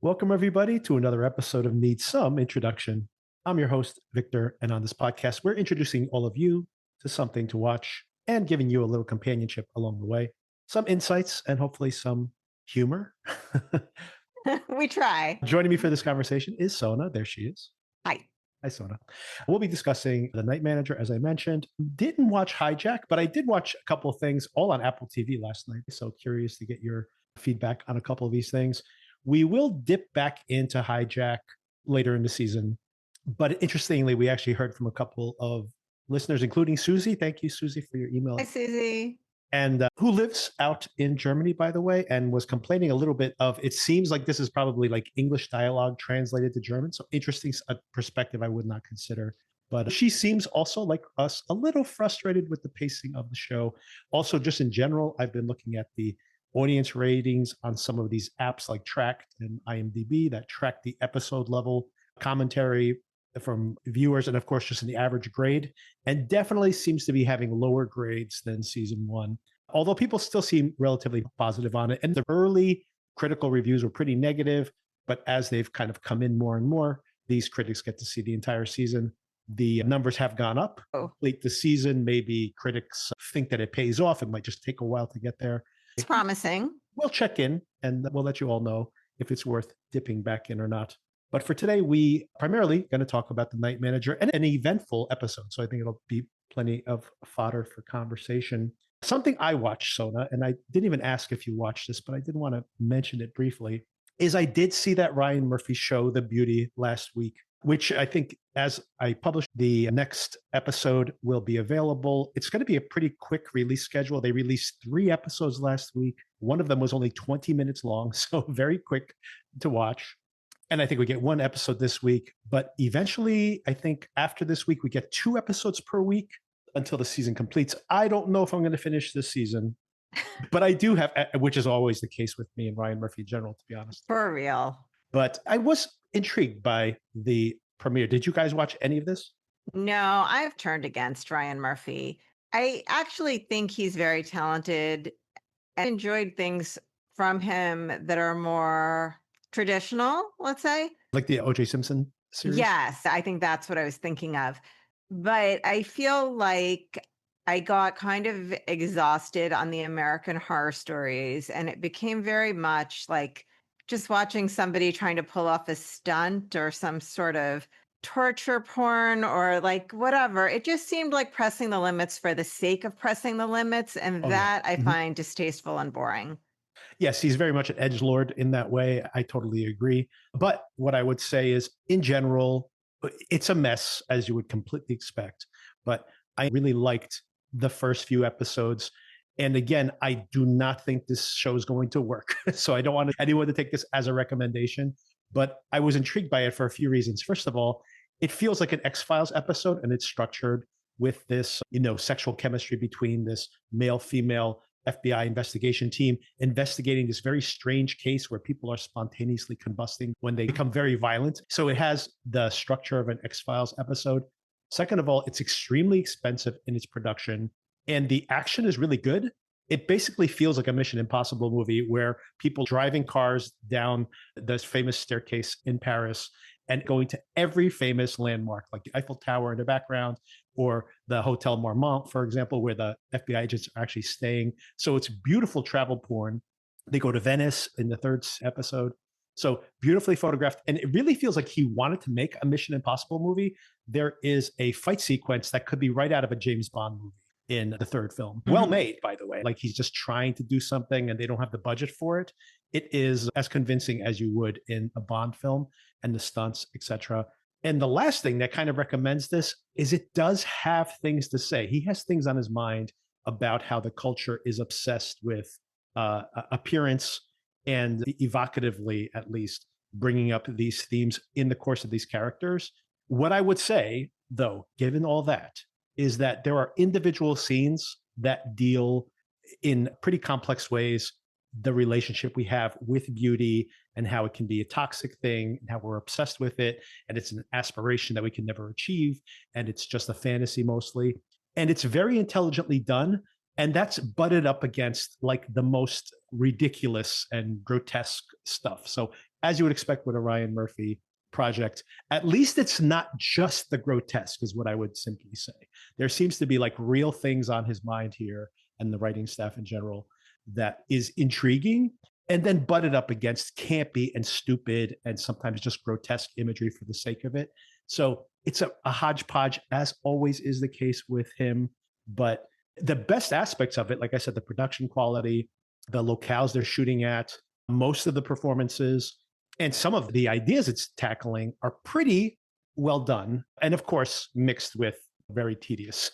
Welcome, everybody, to another episode of Need Some Introduction. I'm your host, Victor, and on this podcast, we're introducing all of you to something to watch and giving you a little companionship along the way, some insights, and hopefully some humor. We try. Joining me for this conversation is Sona. There she is. Hi. Hi, Sona. We'll be discussing The Night Manager, as I mentioned. Didn't watch Hijack, but I did watch a couple of things all on Apple TV last night. So curious to get your feedback on a couple of these things. We will dip back into Hijack later in the season. But interestingly, we actually heard from a couple of listeners, including Susie. Thank you, Susie, for your email. Hi, Susie. And who lives out in Germany, by the way, and was complaining a little bit of, it seems like this is probably like English dialogue translated to German. So interesting perspective I would not consider. But she seems also, like us, a little frustrated with the pacing of the show. Also, just in general, I've been looking at the audience ratings on some of these apps like Tracked and IMDb that track the episode level commentary from viewers, and of course just in the average grade, and definitely seems to be having lower grades than season one, although people still seem relatively positive on it. And the early critical reviews were pretty negative, but as they've kind of come in more and more, these critics get to see the entire season. The numbers have gone up. Late the season, maybe critics think that it pays off. It might just take a while to get there. It's promising. We'll check in and we'll let you all know if it's worth dipping back in or not. But for today, we primarily going to talk about The Night Manager and an eventful episode. So I think it'll be plenty of fodder for conversation. Something I watched, Sona, and I didn't even ask if you watched this, but I did want to mention it briefly, is I did see that Ryan Murphy show, The Beauty, last week, which I think as I publish, the next episode will be available. It's going to be a pretty quick release schedule. They released 3 episodes last week. One of them was only 20 minutes long, so very quick to watch. And I think we get 1 episode this week, but eventually, I think after this week, we get 2 episodes per week until the season completes. I don't know if I'm going to finish this season, but I do have, which is always the case with me and Ryan Murphy in general, to be honest. For real. But I was intrigued by the premiere. Did you guys watch any of this? No, I've turned against Ryan Murphy. I actually think he's very talented. I enjoyed things from him that are more traditional, let's say. Like the O.J. Simpson series? Yes, I think that's what I was thinking of. But I feel like I got kind of exhausted on the American Horror Stories, and it became very much like just watching somebody trying to pull off a stunt or some sort of torture porn or like whatever. It just seemed like pressing the limits for the sake of pressing the limits. And I find distasteful and boring. Yes, he's very much an edgelord in that way. I totally agree. But what I would say is, in general, it's a mess, as you would completely expect. But I really liked the first few episodes. And again, I do not think this show is going to work. So I don't want anyone to take this as a recommendation. But I was intrigued by it for a few reasons. First of all, it feels like an X-Files episode, and it's structured with this, sexual chemistry between this male-female FBI investigation team investigating this very strange case where people are spontaneously combusting when they become very violent. So it has the structure of an X-Files episode. Second of all, it's extremely expensive in its production, and the action is really good. It basically feels like a Mission Impossible movie where people driving cars down this famous staircase in Paris and going to every famous landmark, like the Eiffel Tower in the background, or the Hotel Marmont, for example, where the FBI agents are actually staying. So it's beautiful travel porn. They go to Venice in the 3rd episode. So beautifully photographed. And it really feels like he wanted to make a Mission Impossible movie. There is a fight sequence that could be right out of a James Bond movie in the 3rd film. Well made, by the way. Like he's just trying to do something and they don't have the budget for it. It is as convincing as you would in a Bond film, and the stunts, etc. And the last thing that kind of recommends this is it does have things to say. He has things on his mind about how the culture is obsessed with appearance and evocatively, at least, bringing up these themes in the course of these characters. What I would say, though, given all that, is that there are individual scenes that deal in pretty complex ways the relationship we have with beauty and how it can be a toxic thing and how we're obsessed with it. And it's an aspiration that we can never achieve. And it's just a fantasy mostly. And it's very intelligently done. And that's butted up against like the most ridiculous and grotesque stuff. So as you would expect with a Ryan Murphy project, at least it's not just the grotesque, is what I would simply say. There seems to be like real things on his mind here, and the writing staff in general, that is intriguing, and then butted up against campy and stupid and sometimes just grotesque imagery for the sake of it. So it's a hodgepodge, as always is the case with him. But the best aspects of it, like I said, the production quality, the locales they're shooting at, most of the performances, and some of the ideas it's tackling are pretty well done. And of course, mixed with very tedious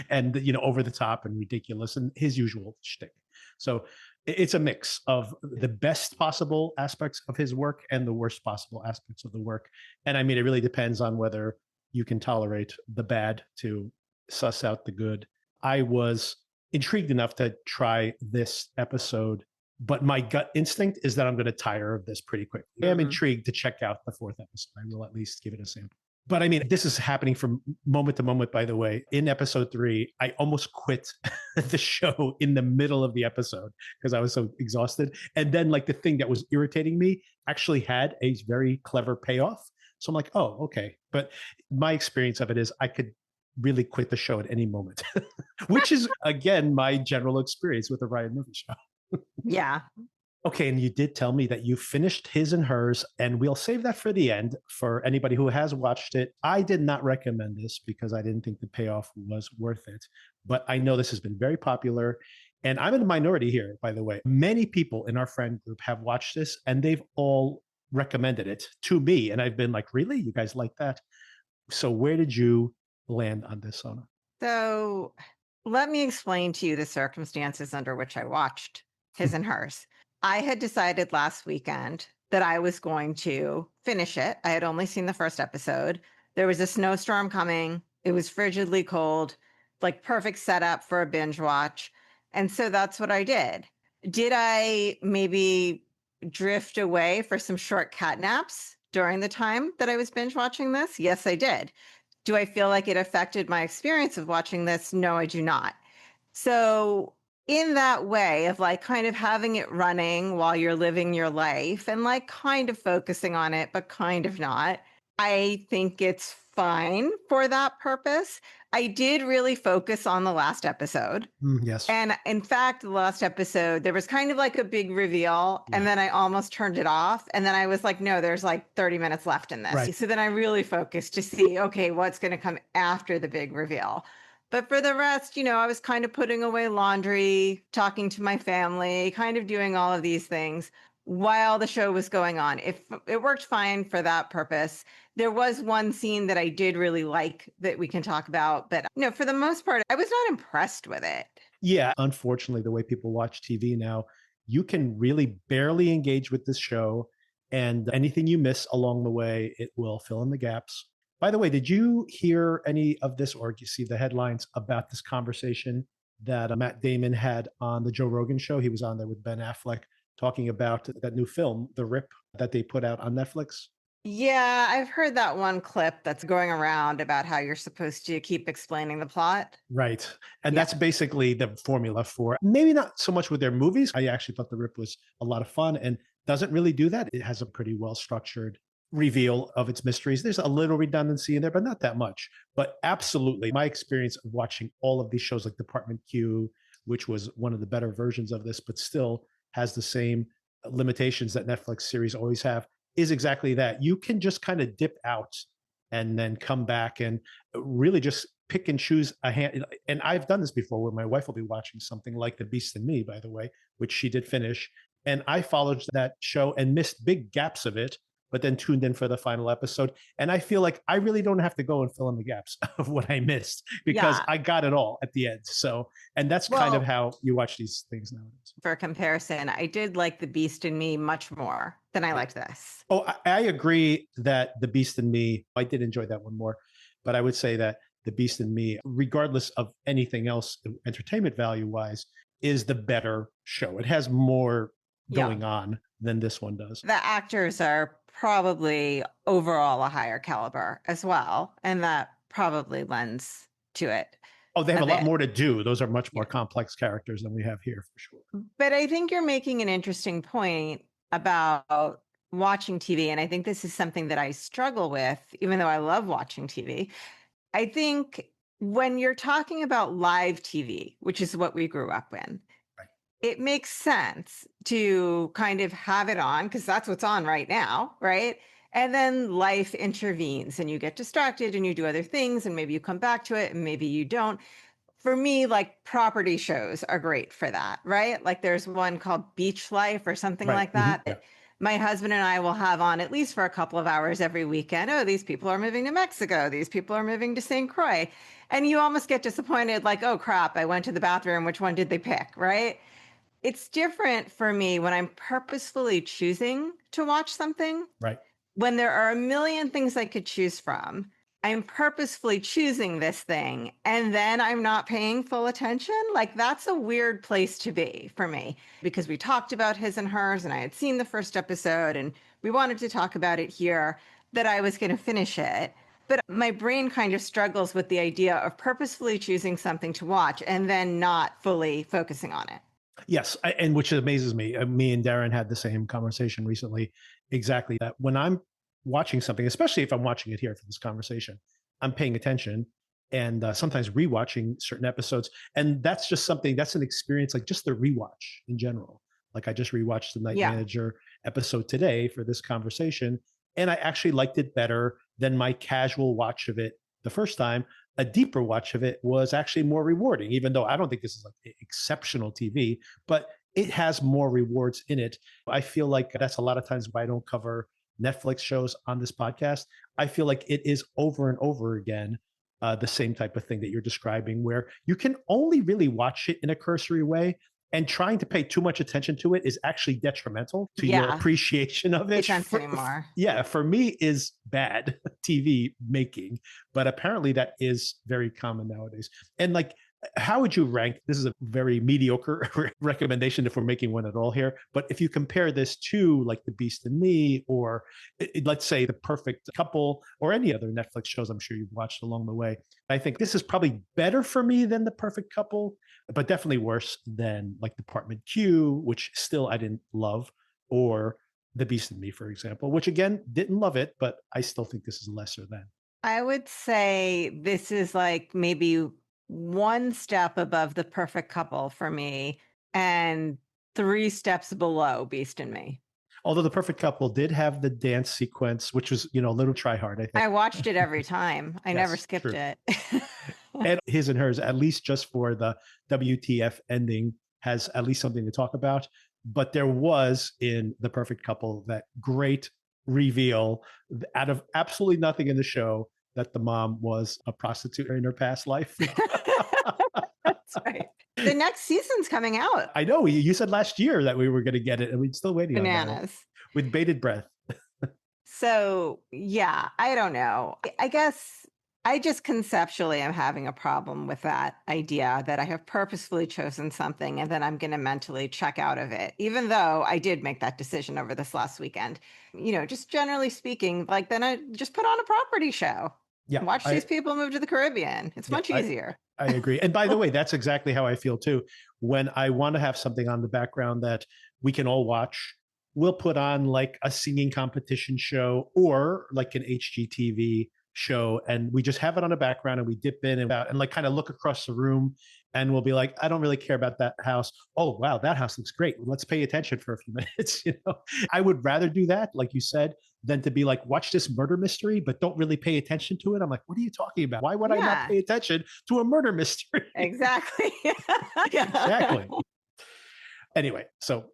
and, over the top and ridiculous and his usual shtick. So it's a mix of the best possible aspects of his work and the worst possible aspects of the work. And I mean, it really depends on whether you can tolerate the bad to suss out the good. I was intrigued enough to try this episode, but my gut instinct is that I'm going to tire of this pretty quickly. I am intrigued to check out the fourth episode. I will at least give it a sample. But I mean, this is happening from moment to moment, by the way. In episode 3, I almost quit the show in the middle of the episode because I was so exhausted. And then like the thing that was irritating me actually had a very clever payoff. So I'm like, oh, okay. But my experience of it is I could really quit the show at any moment, which is, again, my general experience with the Ryan Murphy show. Yeah. Okay, and you did tell me that you finished His and Hers, and we'll save that for the end for anybody who has watched it. I did not recommend this because I didn't think the payoff was worth it, but I know this has been very popular, and I'm in the minority here, by the way. Many people in our friend group have watched this, and they've all recommended it to me, and I've been like, really? You guys like that? So where did you land on this, Sona? So let me explain to you the circumstances under which I watched His and Hers. I had decided last weekend that I was going to finish it. I had only seen the first episode. There was a snowstorm coming. It was frigidly cold, like perfect setup for a binge watch. And so that's what I did. Did I maybe drift away for some short cat naps during the time that I was binge watching this? Yes, I did. Do I feel like it affected my experience of watching this? No, I do not. So in that way of like kind of having it running while you're living your life and like kind of focusing on it, but kind of not, I think it's fine for that purpose. I did really focus on the last episode. Yes. And in fact, the last episode, there was kind of like a big reveal, and then I almost turned it off. And then I was like, no, there's like 30 minutes left in this. Right. So then I really focused to see, okay, what's going to come after the big reveal. But for the rest, I was kind of putting away laundry, talking to my family, kind of doing all of these things while the show was going on. If it worked fine for that purpose. There was one scene that I did really like that we can talk about, but for the most part, I was not impressed with it. Yeah, unfortunately, the way people watch TV now, you can really barely engage with this show, and anything you miss along the way, it will fill in the gaps. By the way, did you hear any of this, or you see the headlines about this conversation that Matt Damon had on the Joe Rogan show? He was on there with Ben Affleck talking about that new film, The Rip, that they put out on Netflix. Yeah, I've heard that one clip that's going around about how you're supposed to keep explaining the plot. Right. And Yeah. that's basically the formula for maybe not so much with their movies. I actually thought The Rip was a lot of fun and doesn't really do that. It has a pretty well structured reveal of its mysteries. There's a little redundancy in there, but not that much. But absolutely, my experience of watching all of these shows like Department Q, which was one of the better versions of this, but still has the same limitations that Netflix series always have, is exactly that. You can just kind of dip out and then come back and really just pick and choose a hand. And I've done this before where my wife will be watching something like The Beast in Me, by the way, which she did finish. And I followed that show and missed big gaps of it, but then tuned in for the final episode. And I feel like I really don't have to go and fill in the gaps of what I missed because I got it all at the end. So, and that's kind of how you watch these things nowadays. For comparison, I did like The Beast in Me much more than I liked this. Oh, I agree that The Beast in Me, I did enjoy that one more, but I would say that The Beast in Me, regardless of anything else, entertainment value wise, is the better show. It has more going on than this one does. The actors are probably overall a higher caliber as well, and that probably lends to it. Oh, they have a lot more to do. Those are much more complex characters than we have here, for sure. But I think you're making an interesting point about watching TV, and I think this is something that I struggle with, even though I love watching TV. I think when you're talking about live TV, which is what we grew up in, Right. it makes sense to kind of have it on because that's what's on right now, right? And then life intervenes and you get distracted and you do other things and maybe you come back to it and maybe you don't. For me, like property shows are great for that, right? Like there's one called Beach Life or something Right. like that Yeah. that my husband and I will have on at least for a couple of hours every weekend. Oh, these people are moving to Mexico. These people are moving to St. Croix. And you almost get disappointed, like, oh crap, I went to the bathroom. Which one did they pick? Right. It's different for me when I'm purposefully choosing to watch something. Right. When there are a million things I could choose from, I'm purposefully choosing this thing and then I'm not paying full attention. Like that's a weird place to be for me because we talked about his and hers and I had seen the first episode and we wanted to talk about it here, that I was going to finish it. But my brain kind of struggles with the idea of purposefully choosing something to watch and then not fully focusing on it. Yes, and which amazes me. Me and Darren had the same conversation recently. Exactly that. When I'm watching something, especially if I'm watching it here for this conversation, I'm paying attention and sometimes rewatching certain episodes. And that's just something that's an experience, like just the rewatch in general. Like I just rewatched the Night Yeah. Manager episode today for this conversation, and I actually liked it better than my casual watch of it the first time. A deeper watch of it was actually more rewarding, even though I don't think this is like exceptional TV, but it has more rewards in it. I feel like that's a lot of times why I don't cover Netflix shows on this podcast. I feel like it is over and over again the same type of thing that you're describing, where you can only really watch it in a cursory way. And trying to pay too much attention to it is actually detrimental to your Yeah. appreciation of it. Makes sense anymore. Yeah, for me is bad TV making, but apparently that is very common nowadays. And like, how would you rank? This is a very mediocre recommendation if we're making one at all here. But if you compare this to like The Beast in Me, or let's say The Perfect Couple, or any other Netflix shows I'm sure you've watched along the way, I think this is probably better for me than The Perfect Couple, but definitely worse than like Department Q, which still I didn't love, or The Beast in Me, for example, which again, didn't love it, but I still think this is lesser than. I would say this is like maybe one step above The Perfect Couple for me and three steps below Beast and Me. Although The Perfect Couple did have the dance sequence, which was, a little try hard, I think. I watched it every time. I never Yes, skipped true. it. And his and hers, at least just for the WTF ending, has at least something to talk about. But there was in The Perfect Couple that great reveal out of absolutely nothing in the show that the mom was a prostitute in her past life. That's right. The next season's coming out. I know you said last year that we were going to get it, and we're still waiting on Bananas. that with bated breath. So, yeah, I don't know. I guess I just conceptually am having a problem with that idea that I have purposefully chosen something and then I'm going to mentally check out of it, even though I did make that decision over this last weekend. Just generally speaking, like then I just put on a property show. Yeah, Watch these people move to the Caribbean. It's much easier. I agree. And by the way, that's exactly how I feel too. When I want to have something on the background that we can all watch, we'll put on like a singing competition show or like an HGTV show, and we just have it on the background and we dip in and out and like kind of look across the room, and we'll be like, I don't really care about that house. Oh, wow, that house looks great. Let's pay attention for a few minutes. I would rather do that, like you said, than to be like, watch this murder mystery, but don't really pay attention to it. I'm like, what are you talking about? Why would I not pay attention to a murder mystery? Exactly. Exactly. Anyway, so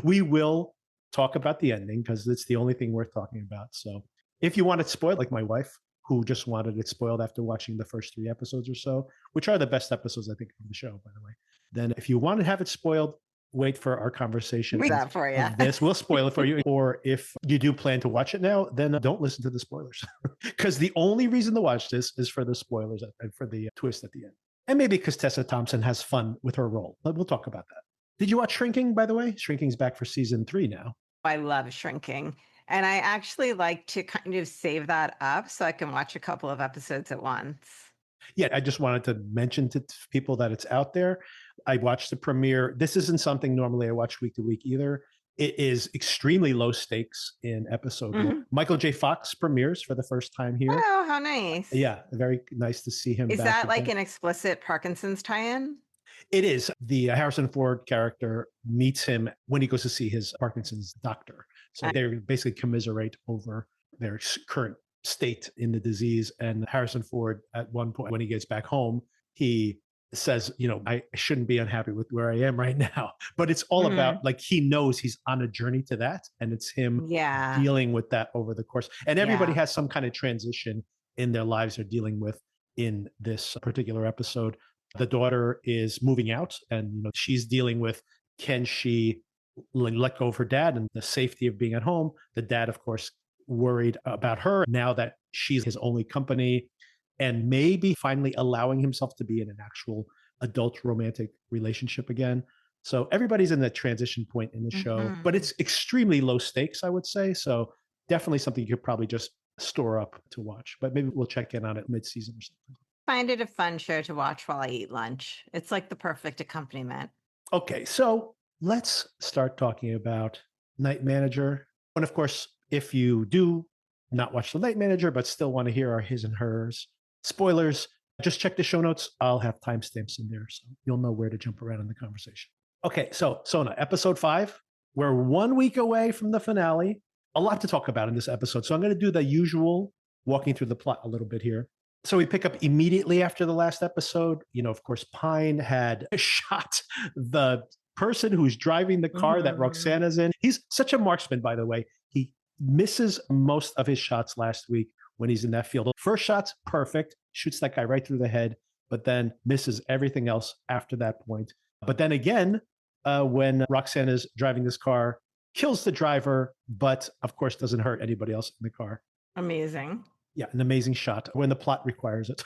we will talk about the ending because it's the only thing worth talking about. So if you want it spoiled, like my wife, who just wanted it spoiled after watching the first 3 episodes or so, which are the best episodes, I think, of the show, by the way, then if you want to have it spoiled, wait for our conversation that for you. of this. We'll spoil it for you. Or if you do plan to watch it now, then don't listen to the spoilers. Because the only reason to watch this is for the spoilers and for the twist at the end. And maybe because Tessa Thompson has fun with her role. But we'll talk about that. Did you watch Shrinking, by the way? Shrinking's back for season 3 now. I love Shrinking. And I actually like to kind of save that up so I can watch a couple of episodes at once. Yeah, I just wanted to mention to people that it's out there. I watched the premiere. This isn't something normally I watch week to week either. It is extremely low stakes in episode one. Mhm. Michael J. Fox premieres for the first time here. Oh, how nice. Yeah, very nice to see him Is back that like again. an explicit Parkinson's tie-in? It is. The Harrison Ford character meets him when he goes to see his Parkinson's doctor. So they basically commiserate over their current state in the disease. And Harrison Ford, at one point, when he gets back home, he says, I shouldn't be unhappy with where I am right now. But it's all about, Mhm. like, he knows he's on a journey to that. And it's him Yeah. dealing with that over the course. And everybody Yeah. has some kind of transition in their lives they're dealing with in this particular episode. The daughter is moving out, and she's dealing with, can she let go of her dad and the safety of being at home? The dad, of course, worried about her now that she's his only company, and maybe finally allowing himself to be in an actual adult romantic relationship again. So everybody's in that transition point in the show, but Mhm. it's extremely low stakes, I would say. So definitely something you could probably just store up to watch, but maybe we'll check in on it mid-season or something. Find it a fun show to watch while I eat lunch. It's like the perfect accompaniment. Okay, so let's start talking about Night Manager. And of course, if you do not watch The Night Manager, but still want to hear our his and hers spoilers, just check the show notes. I'll have timestamps in there, so you'll know where to jump around in the conversation. Okay, so Sona, episode 5. We're 1 week away from the finale. A lot to talk about in this episode. So I'm going to do the usual walking through the plot a little bit here. So we pick up immediately after the last episode. Of course, Pine had shot the person who's driving the car that Mhm. Roxanna's in. He's such a marksman, by the way. He misses most of his shots last week when he's in that field. First shot's perfect, shoots that guy right through the head, but then misses everything else after that point. But then again, when Roxanna's driving this car, kills the driver, but of course doesn't hurt anybody else in the car. Amazing. Yeah, an amazing shot when the plot requires it.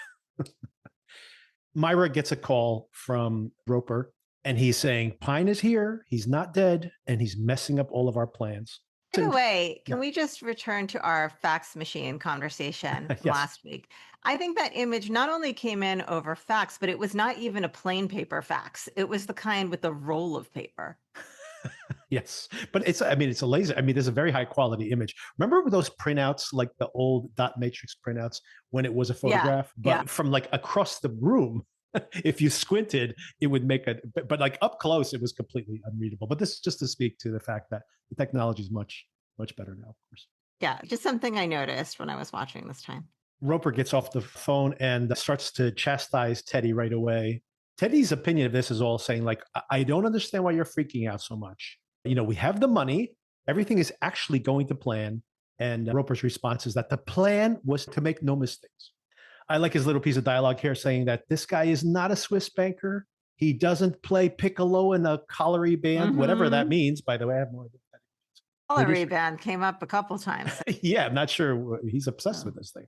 Myra gets a call from Roper, and he's saying, Pine is here, he's not dead, and he's messing up all of our plans. By the way, Yeah. can we just return to our fax machine conversation from Yes. last week? I think that image not only came in over fax, but it was not even a plain paper fax. It was the kind with the roll of paper. Yes, but it's a laser. There's a very high quality image. Remember those printouts, like the old dot matrix printouts, when it was a photograph, but yeah. from like across the room, if you squinted, it would make but like up close, it was completely unreadable. But this is just to speak to the fact that the technology is much, much better now, of course. Yeah, just something I noticed when I was watching this time. Roper gets off the phone and starts to chastise Teddy right away. Teddy's opinion of this is all saying, like, I don't understand why you're freaking out so much. We have the money. Everything is actually going to plan. And Roper's response is that the plan was to make no mistakes. I like his little piece of dialogue here saying that this guy is not a Swiss banker. He doesn't play piccolo in a colliery band, whatever that means. By the way, I have no idea what that means. Colliery band came up a couple times. Yeah, I'm not sure. He's obsessed with this thing.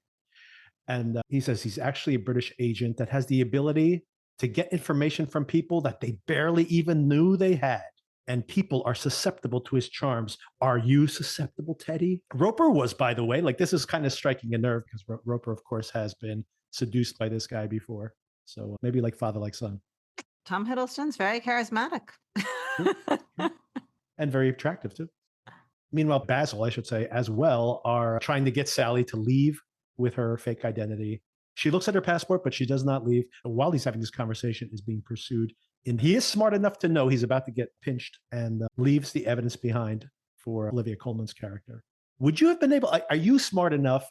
And he says he's actually a British agent that has the ability to get information from people that they barely even knew they had. And people are susceptible to his charms. Are you susceptible, Teddy? Roper was, by the way, like, this is kind of striking a nerve because Roper, of course, has been seduced by this guy before. So maybe like father, like son. Tom Hiddleston's very charismatic. And very attractive, too. Meanwhile, Basil, I should say, as well, are trying to get Sally to leave with her fake identity. She looks at her passport, but she does not leave. While he's having this conversation, is being pursued. And he is smart enough to know he's about to get pinched and leaves the evidence behind for Olivia Colman's character. Would you have been able, are you smart enough,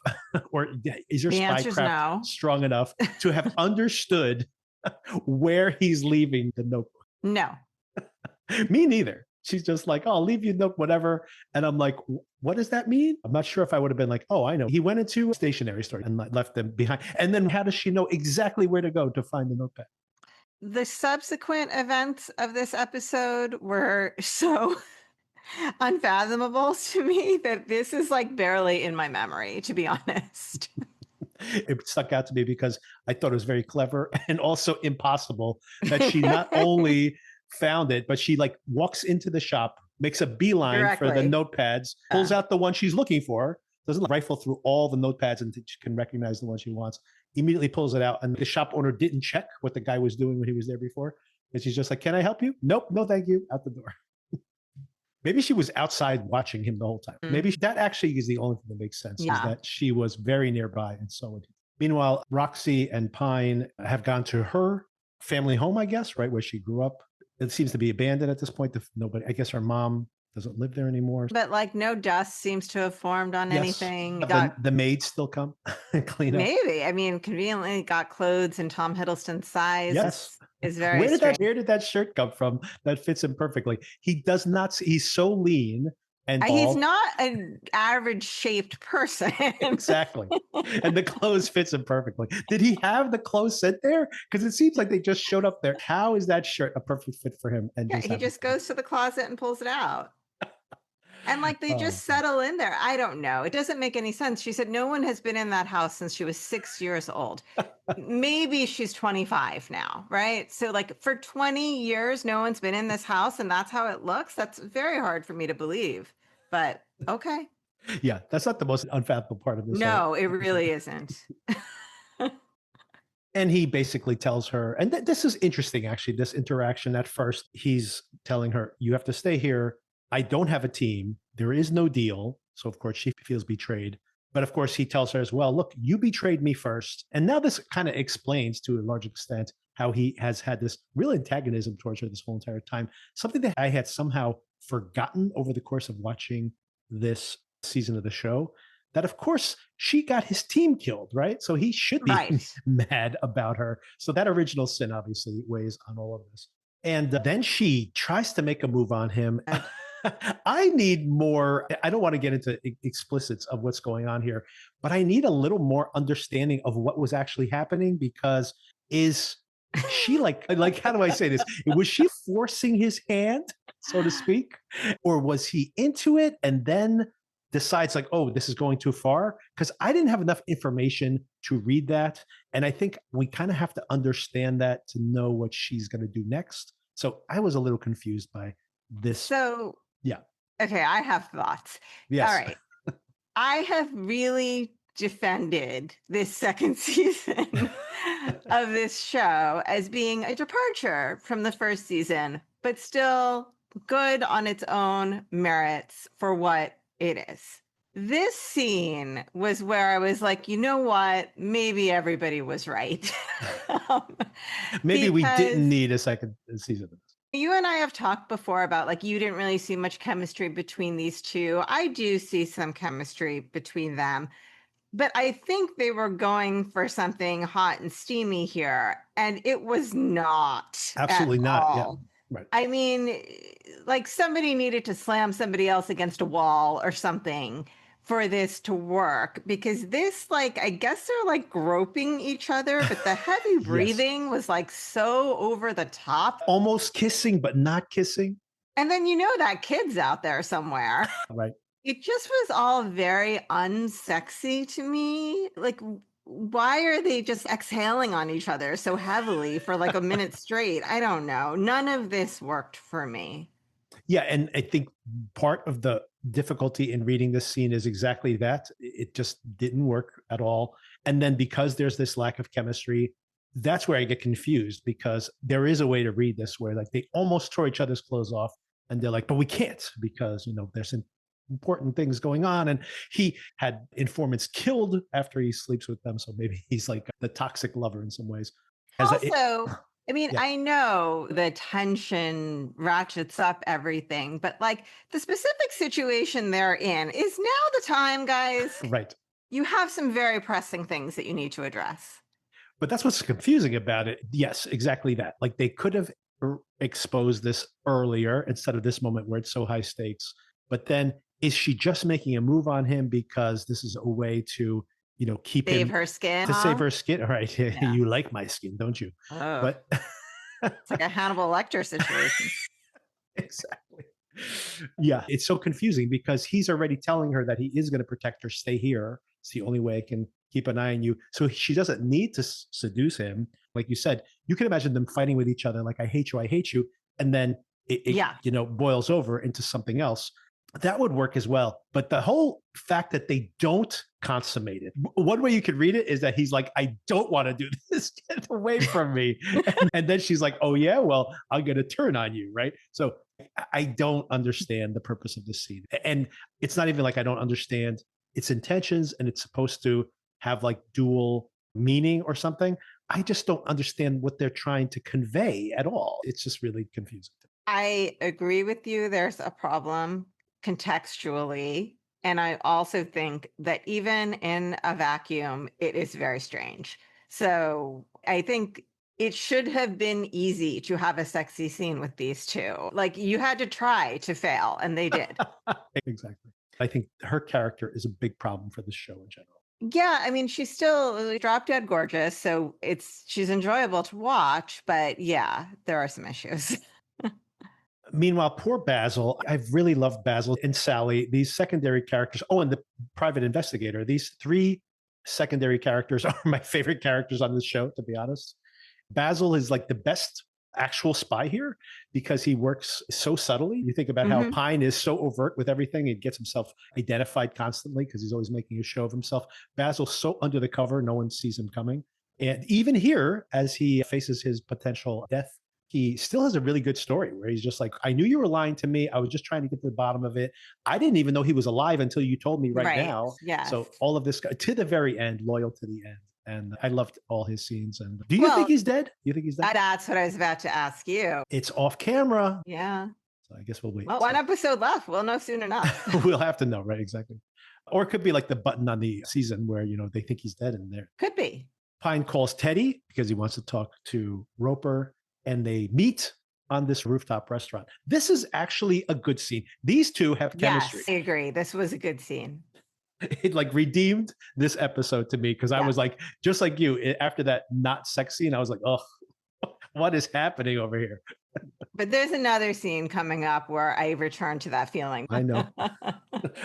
or is your spycraft strong enough to have understood where he's leaving the notebook? No. Me neither. She's just like, oh, I'll leave you a note, whatever. And I'm like, what does that mean? I'm not sure if I would have been like, oh, I know. He went into a stationery store and left them behind. And then how does she know exactly where to go to find the notepad? The subsequent events of this episode were so unfathomable to me that this is like barely in my memory, to be honest. It stuck out to me because I thought it was very clever and also impossible that she not only found it, but she like walks into the shop, makes a beeline for the notepads, pulls out the one she's looking for, doesn't rifle through all the notepads until she can recognize the one she wants, immediately pulls it out. And the shop owner didn't check what the guy was doing when he was there before. And she's just like, can I help you? Nope, no thank you, out the door. Maybe she was outside watching him the whole time. Maybe that actually is the only thing that makes sense, is that she was very nearby and so it. Meanwhile, Roxy and Pine have gone to her family home, I guess, right, where she grew up. It seems to be abandoned at this point. Nobody, I guess her mom doesn't live there anymore. But like no dust seems to have formed on anything. The maids still come and clean up. Maybe. I mean, conveniently got clothes in Tom Hiddleston's size. Yes. Is very strange. Where did that shirt come from that fits him perfectly? He does not, he's so lean and bald. He's not an average shaped person. Exactly. And the clothes fits him perfectly. Did he have the clothes sent there? Because it seems like they just showed up there. How is that shirt a perfect fit for him? And he just goes to the closet and pulls it out. And like they just settle in there. I don't know. It doesn't make any sense. She said no one has been in that house since she was 6 years old. Maybe she's 25 now, right? So like for 20 years, no one's been in this house and that's how it looks. That's very hard for me to believe, but okay. Yeah, that's not the most unfathomable part of this. No, it really isn't. And he basically tells her, and this is interesting, actually, this interaction. At first, he's telling her, you have to stay here. I don't have a team. There is no deal. So, of course, she feels betrayed. But, of course, he tells her as well, look, you betrayed me first. And now this kind of explains to a large extent how he has had this real antagonism towards her this whole entire time. Something that I had somehow forgotten over the course of watching this season of the show, that, of course, she got his team killed, right? So he should be mad about her. So that original sin obviously weighs on all of this. And then she tries to make a move on him. I need more. I don't want to get into explicits of what's going on here, but I need a little more understanding of what was actually happening, because is she like how do I say this? Was she forcing his hand, so to speak? Or was he into it and then decides like, oh, this is going too far? Because I didn't have enough information to read that. And I think we kind of have to understand that to know what she's going to do next. So I was a little confused by this. So, yeah. Okay, I have thoughts. Yes. All right. I have really defended this second season of this show as being a departure from the first season, but still good on its own merits for what it is. This scene was where I was like, you know what? Maybe everybody was right. Maybe we didn't need a second season of this. You and I have talked before about like, you didn't really see much chemistry between these two. I do see some chemistry between them, but I think they were going for something hot and steamy here, and it was not. Absolutely not. All. Yeah. Right. I mean, like somebody needed to slam somebody else against a wall or something for this to work, because this, like, I guess they're like groping each other, but the heavy breathing was like so over the top. Almost kissing, but not kissing. And then, you know, that kid's out there somewhere. Right. It just was all very unsexy to me. Like, why are they just exhaling on each other so heavily for like a minute straight? I don't know. None of this worked for me. Yeah. And I think part of the difficulty in reading this scene is exactly that. It just didn't work at all. And then because there's this lack of chemistry, that's where I get confused, because there is a way to read this where like they almost tore each other's clothes off and they're like, but we can't because, you know, there's some important things going on. And he had informants killed after he sleeps with them. So maybe he's like the toxic lover in some ways. I mean, yeah. I know the tension ratchets up everything, but like the specific situation they're in is now the time, guys. Right. You have some very pressing things that you need to address. But that's what's confusing about it. Yes, exactly that. Like they could have exposed this earlier instead of this moment where it's so high stakes. But then is she just making a move on him because this is a way to, you know, save her skin? Save her skin. All right. Yeah. You like my skin, don't you? Oh. But it's like a Hannibal Lecter situation. Exactly. Yeah. It's so confusing because he's already telling her that he is going to protect her. Stay here. It's the only way I can keep an eye on you. So she doesn't need to seduce him. Like you said, you can imagine them fighting with each other. Like, I hate you. And then it you know, boils over into something else. That would work as well. But the whole fact that they don't consummate it, one way you could read it is that he's like, I don't want to do this. Get away from me. And then she's like, oh, yeah, well, I'm going to turn on you. Right. So I don't understand the purpose of this scene. And it's not even like I don't understand its intentions and it's supposed to have like dual meaning or something. I just don't understand what they're trying to convey at all. It's just really confusing. I agree with you. There's a problem contextually. And I also think that even in a vacuum, it is very strange. So I think it should have been easy to have a sexy scene with these two. Like you had to try to fail, and they did. Exactly. I think her character is a big problem for this show in general. Yeah, I mean, she's still drop dead gorgeous, so she's enjoyable to watch, but yeah, there are some issues. Meanwhile, poor Basil, I've really loved Basil and Sally, these secondary characters. Oh, and the private investigator. These three secondary characters are my favorite characters on this show, to be honest. Basil is like the best actual spy here because he works so subtly. You think about how Pine is so overt with everything and gets himself identified constantly because he's always making a show of himself. Basil's so under the cover, no one sees him coming. And even here, as he faces his potential death, he still has a really good story where he's just like, I knew you were lying to me. I was just trying to get to the bottom of it. I didn't even know he was alive until you told me right now. Yes. So all of this to the very end, loyal to the end. And I loved all his scenes. And do you think he's dead? Do you think he's dead? That's what I was about to ask you. It's off camera. Yeah. So I guess we'll wait. Well, one episode left. We'll know soon enough. We'll have to know, right? Exactly. Or it could be like the button on the season where, they think he's dead in there. Could be. Pine calls Teddy because he wants to talk to Roper, and they meet on this rooftop restaurant. This is actually a good scene. These two have chemistry. Yes, I agree. This was a good scene. It like redeemed this episode to me because I was like, just like you, after that not sex scene, I was like, oh, what is happening over here? But there's another scene coming up where I return to that feeling. I know.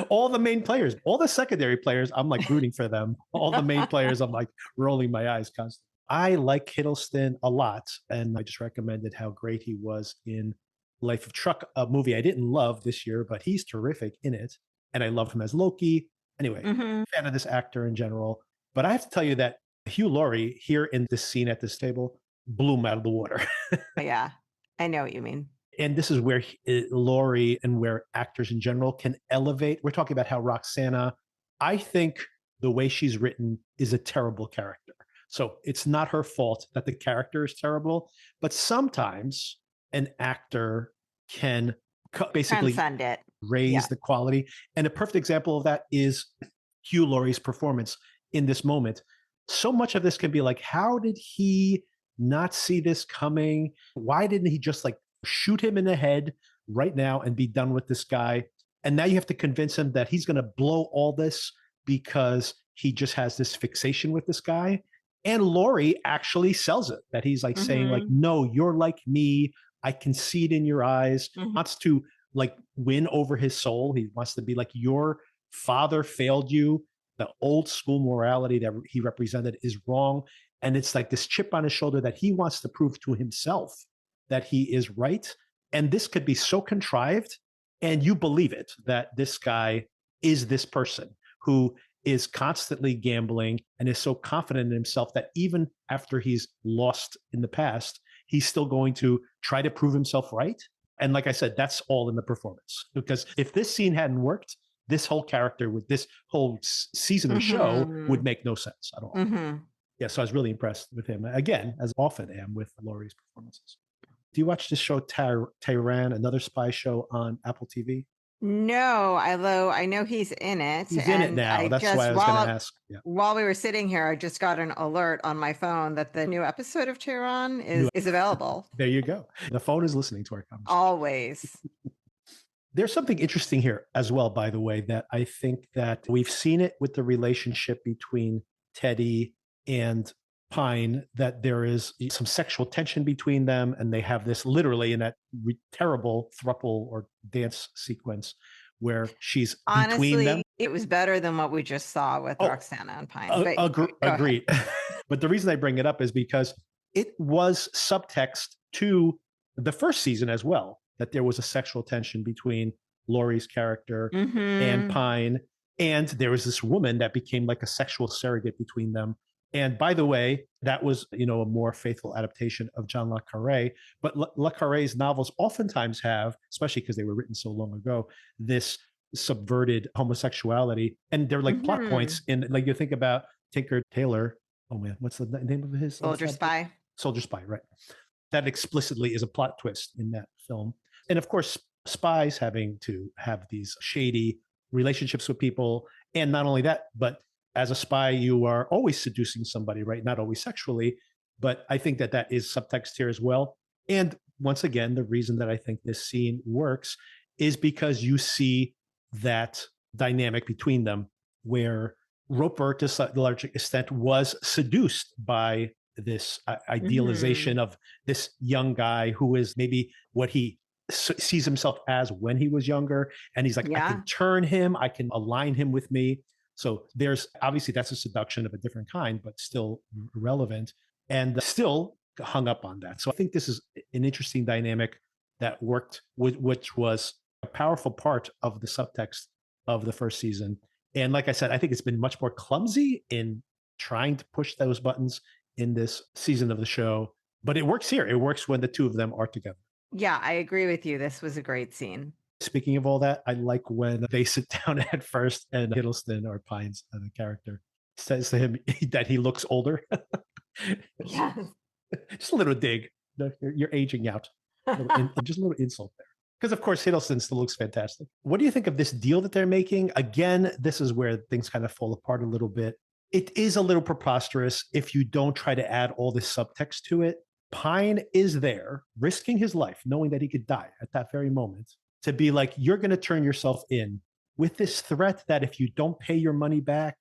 All the main players, all the secondary players, I'm like rooting for them. All the main players, I'm like rolling my eyes constantly. I like Hiddleston a lot, and I just recommended how great he was in Life of Truck, a movie I didn't love this year, but he's terrific in it. And I love him as Loki. Anyway, fan of this actor in general. But I have to tell you that Hugh Laurie here in this scene at this table blew him out of the water. Yeah, I know what you mean. And this is where Laurie and where actors in general can elevate. We're talking about how Roxanna, I think the way she's written is a terrible character. So it's not her fault that the character is terrible, but sometimes an actor can basically transcend it, raise the quality. And a perfect example of that is Hugh Laurie's performance in this moment. So much of this can be like, how did he not see this coming? Why didn't he just like shoot him in the head right now and be done with this guy? And now you have to convince him that he's going to blow all this because he just has this fixation with this guy. And Laurie actually sells it, that he's like saying like, no, you're like me. I can see it in your eyes. Wants to like win over his soul. He wants to be like, your father failed you. The old school morality that he represented is wrong. And it's like this chip on his shoulder that he wants to prove to himself that he is right. And this could be so contrived, and you believe it, that this guy is this person who is constantly gambling and is so confident in himself that even after he's lost in the past, he's still going to try to prove himself right. And like I said, that's all in the performance. Because if this scene hadn't worked, this whole character with this whole season of the show would make no sense at all. Yeah, so I was really impressed with him. Again, as often am with Laurie's performances. Do you watch this show, Tehran, another spy show on Apple TV? No, although I know he's in it. He's in it now. That's why I was going to ask. Yeah. While we were sitting here, I just got an alert on my phone that the new episode of Tehran is available. There you go. The phone is listening to our conversation. Always. There's something interesting here as well, by the way, that I think that we've seen it with the relationship between Teddy and Pine, that there is some sexual tension between them, and they have this literally in that terrible throuple or dance sequence where she's between them. It was better than what we just saw with Roxanna and Pine. Agreed. But the reason I bring it up is because it was subtext to the first season as well, that there was a sexual tension between Laurie's character and Pine. And there was this woman that became like a sexual surrogate between them. And by the way, that was, a more faithful adaptation of John Le Carre. But Le Carre's novels oftentimes have, especially because they were written so long ago, this subverted homosexuality. And they're like plot Hmm. points in, like, you think about Tinker Tailor. Oh man, what's the name of his Soldier subject? Spy. Soldier Spy, right? That explicitly is a plot twist in that film. And of course, spies having to have these shady relationships with people. And not only that, but as a spy, you are always seducing somebody, right? Not always sexually, but I think that that is subtext here as well. And once again, the reason that I think this scene works is because you see that dynamic between them where Roper, to a large extent, was seduced by this Hmm. idealization of this young guy who is maybe what he sees himself as when he was younger. And he's like, I can Yeah. turn him, I can align him with me. So there's obviously that's a seduction of a different kind, but still relevant and still hung up on that. So I think this is an interesting dynamic that worked, which was a powerful part of the subtext of the first season. And like I said, I think it's been much more clumsy in trying to push those buttons in this season of the show, but it works here. It works when the two of them are together. Yeah, I agree with you. This was a great scene. Speaking of all that, I like when they sit down at first and Hiddleston or Pines, the character, says to him that he looks older. Yes. Just a little dig. You're aging out. Just a little insult there. Because, of course, Hiddleston still looks fantastic. What do you think of this deal that they're making? Again, this is where things kind of fall apart a little bit. It is a little preposterous if you don't try to add all this subtext to it. Pine is there, risking his life, knowing that he could die at that very moment, to be like, you're going to turn yourself in with this threat that if you don't pay your money back,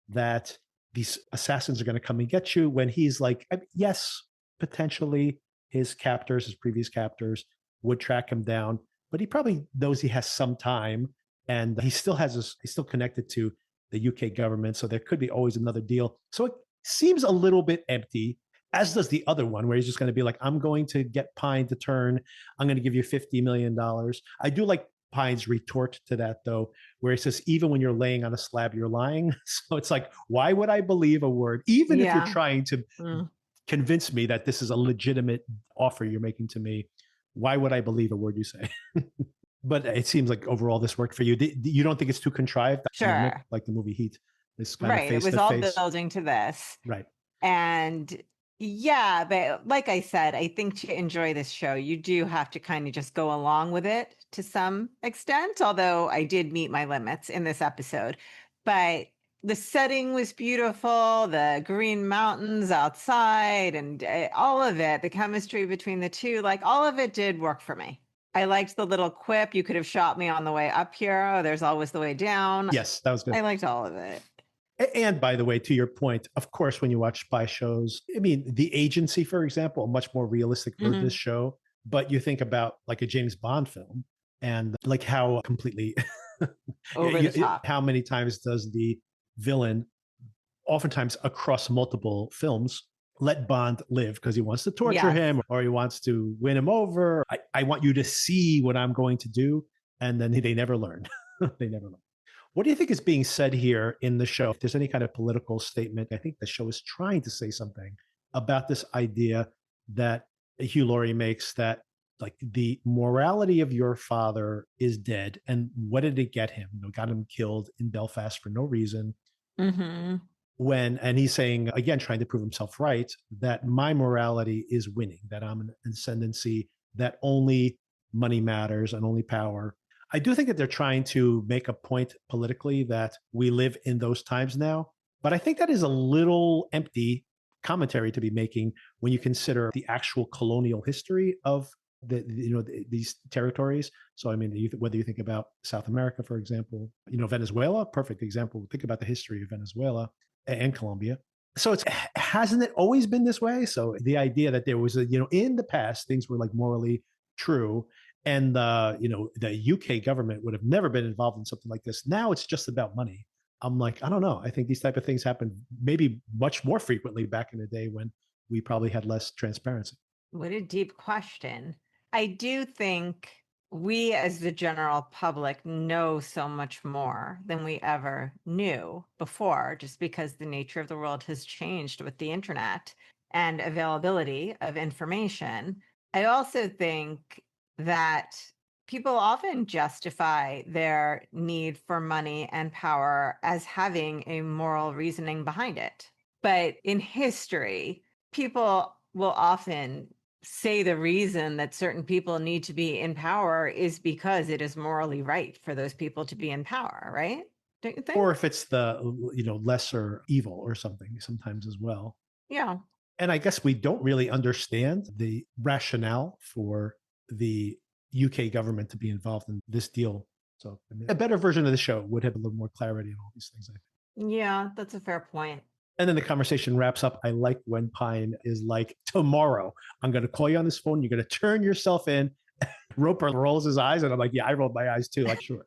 that these assassins are going to come and get you. When he's like, yes, potentially his captors, his previous captors, would track him down, but he probably knows he has some time, and he's still connected to the UK government, so there could be always another deal. So it seems a little bit empty, as does the other one, where he's just going to be like, I'm going to get Pine to turn. I'm going to give you $50 million. I do like Pine's retort to that, though, where he says, even when you're laying on a slab, you're lying. So it's like, why would I believe a word, even if you're Yeah. trying to Mm. convince me that this is a legitimate offer you're making to me? Why would I believe a word you say? But it seems like overall this worked for you. You don't think it's too contrived dynamic Sure. like the movie Heat? This kind of Right. It face was to all face, building to this. right? And yeah, but like I said, I think to enjoy this show, you do have to kind of just go along with it to some extent, although I did meet my limits in this episode. But the setting was beautiful, the green mountains outside, and all of it, the chemistry between the two, like all of it did work for me. I liked the little quip. You could have shot me on the way up here. Oh, there's always the way down. Yes, that was good. I liked all of it. And by the way, to your point, of course, when you watch spy shows, I mean, The Agency, for example, a much more realistic version of this Mhm. show. But you think about like a James Bond film and like how completely, Over the top. how many times does the villain, oftentimes across multiple films, let Bond live because he wants to torture Yes. him or he wants to win him over. I want you to see what I'm going to do. And then they never learn. They never learn. What do you think is being said here in the show? If there's any kind of political statement, I think the show is trying to say something about this idea that Hugh Laurie makes, that like the morality of your father is dead. And what did it get him? Got him killed in Belfast for no reason. Mhm. And he's saying, again, trying to prove himself right, that my morality is winning, that I'm an ascendancy, that only money matters and only power. I do think that they're trying to make a point politically that we live in those times now. But I think that is a little empty commentary to be making when you consider the actual colonial history of these territories. So I mean, whether you think about South America, for example, Venezuela, perfect example. Think about the history of Venezuela and Colombia. So it's hasn't it always been this way? So the idea that there was in the past things were like morally true, and the UK government would have never been involved in something like this. Now it's just about money. I'm like, I don't know. I think these type of things happen maybe much more frequently back in the day when we probably had less transparency. What a deep question. I do think we as the general public know so much more than we ever knew before, just because the nature of the world has changed with the internet and availability of information. I also think that people often justify their need for money and power as having a moral reasoning behind it. But in history, people will often say the reason that certain people need to be in power is because it is morally right for those people to be in power, right? Don't you think? Or if it's the, lesser evil or something sometimes as well. Yeah. And I guess we don't really understand the rationale for the UK government to be involved in this deal. So a better version of the show would have a little more clarity on all these things, I think. Yeah, that's a fair point. And then the conversation wraps up. I like when Pine is like, tomorrow, I'm going to call you on this phone. You're going to turn yourself in. Roper rolls his eyes. And I'm like, yeah, I rolled my eyes too. Like, sure.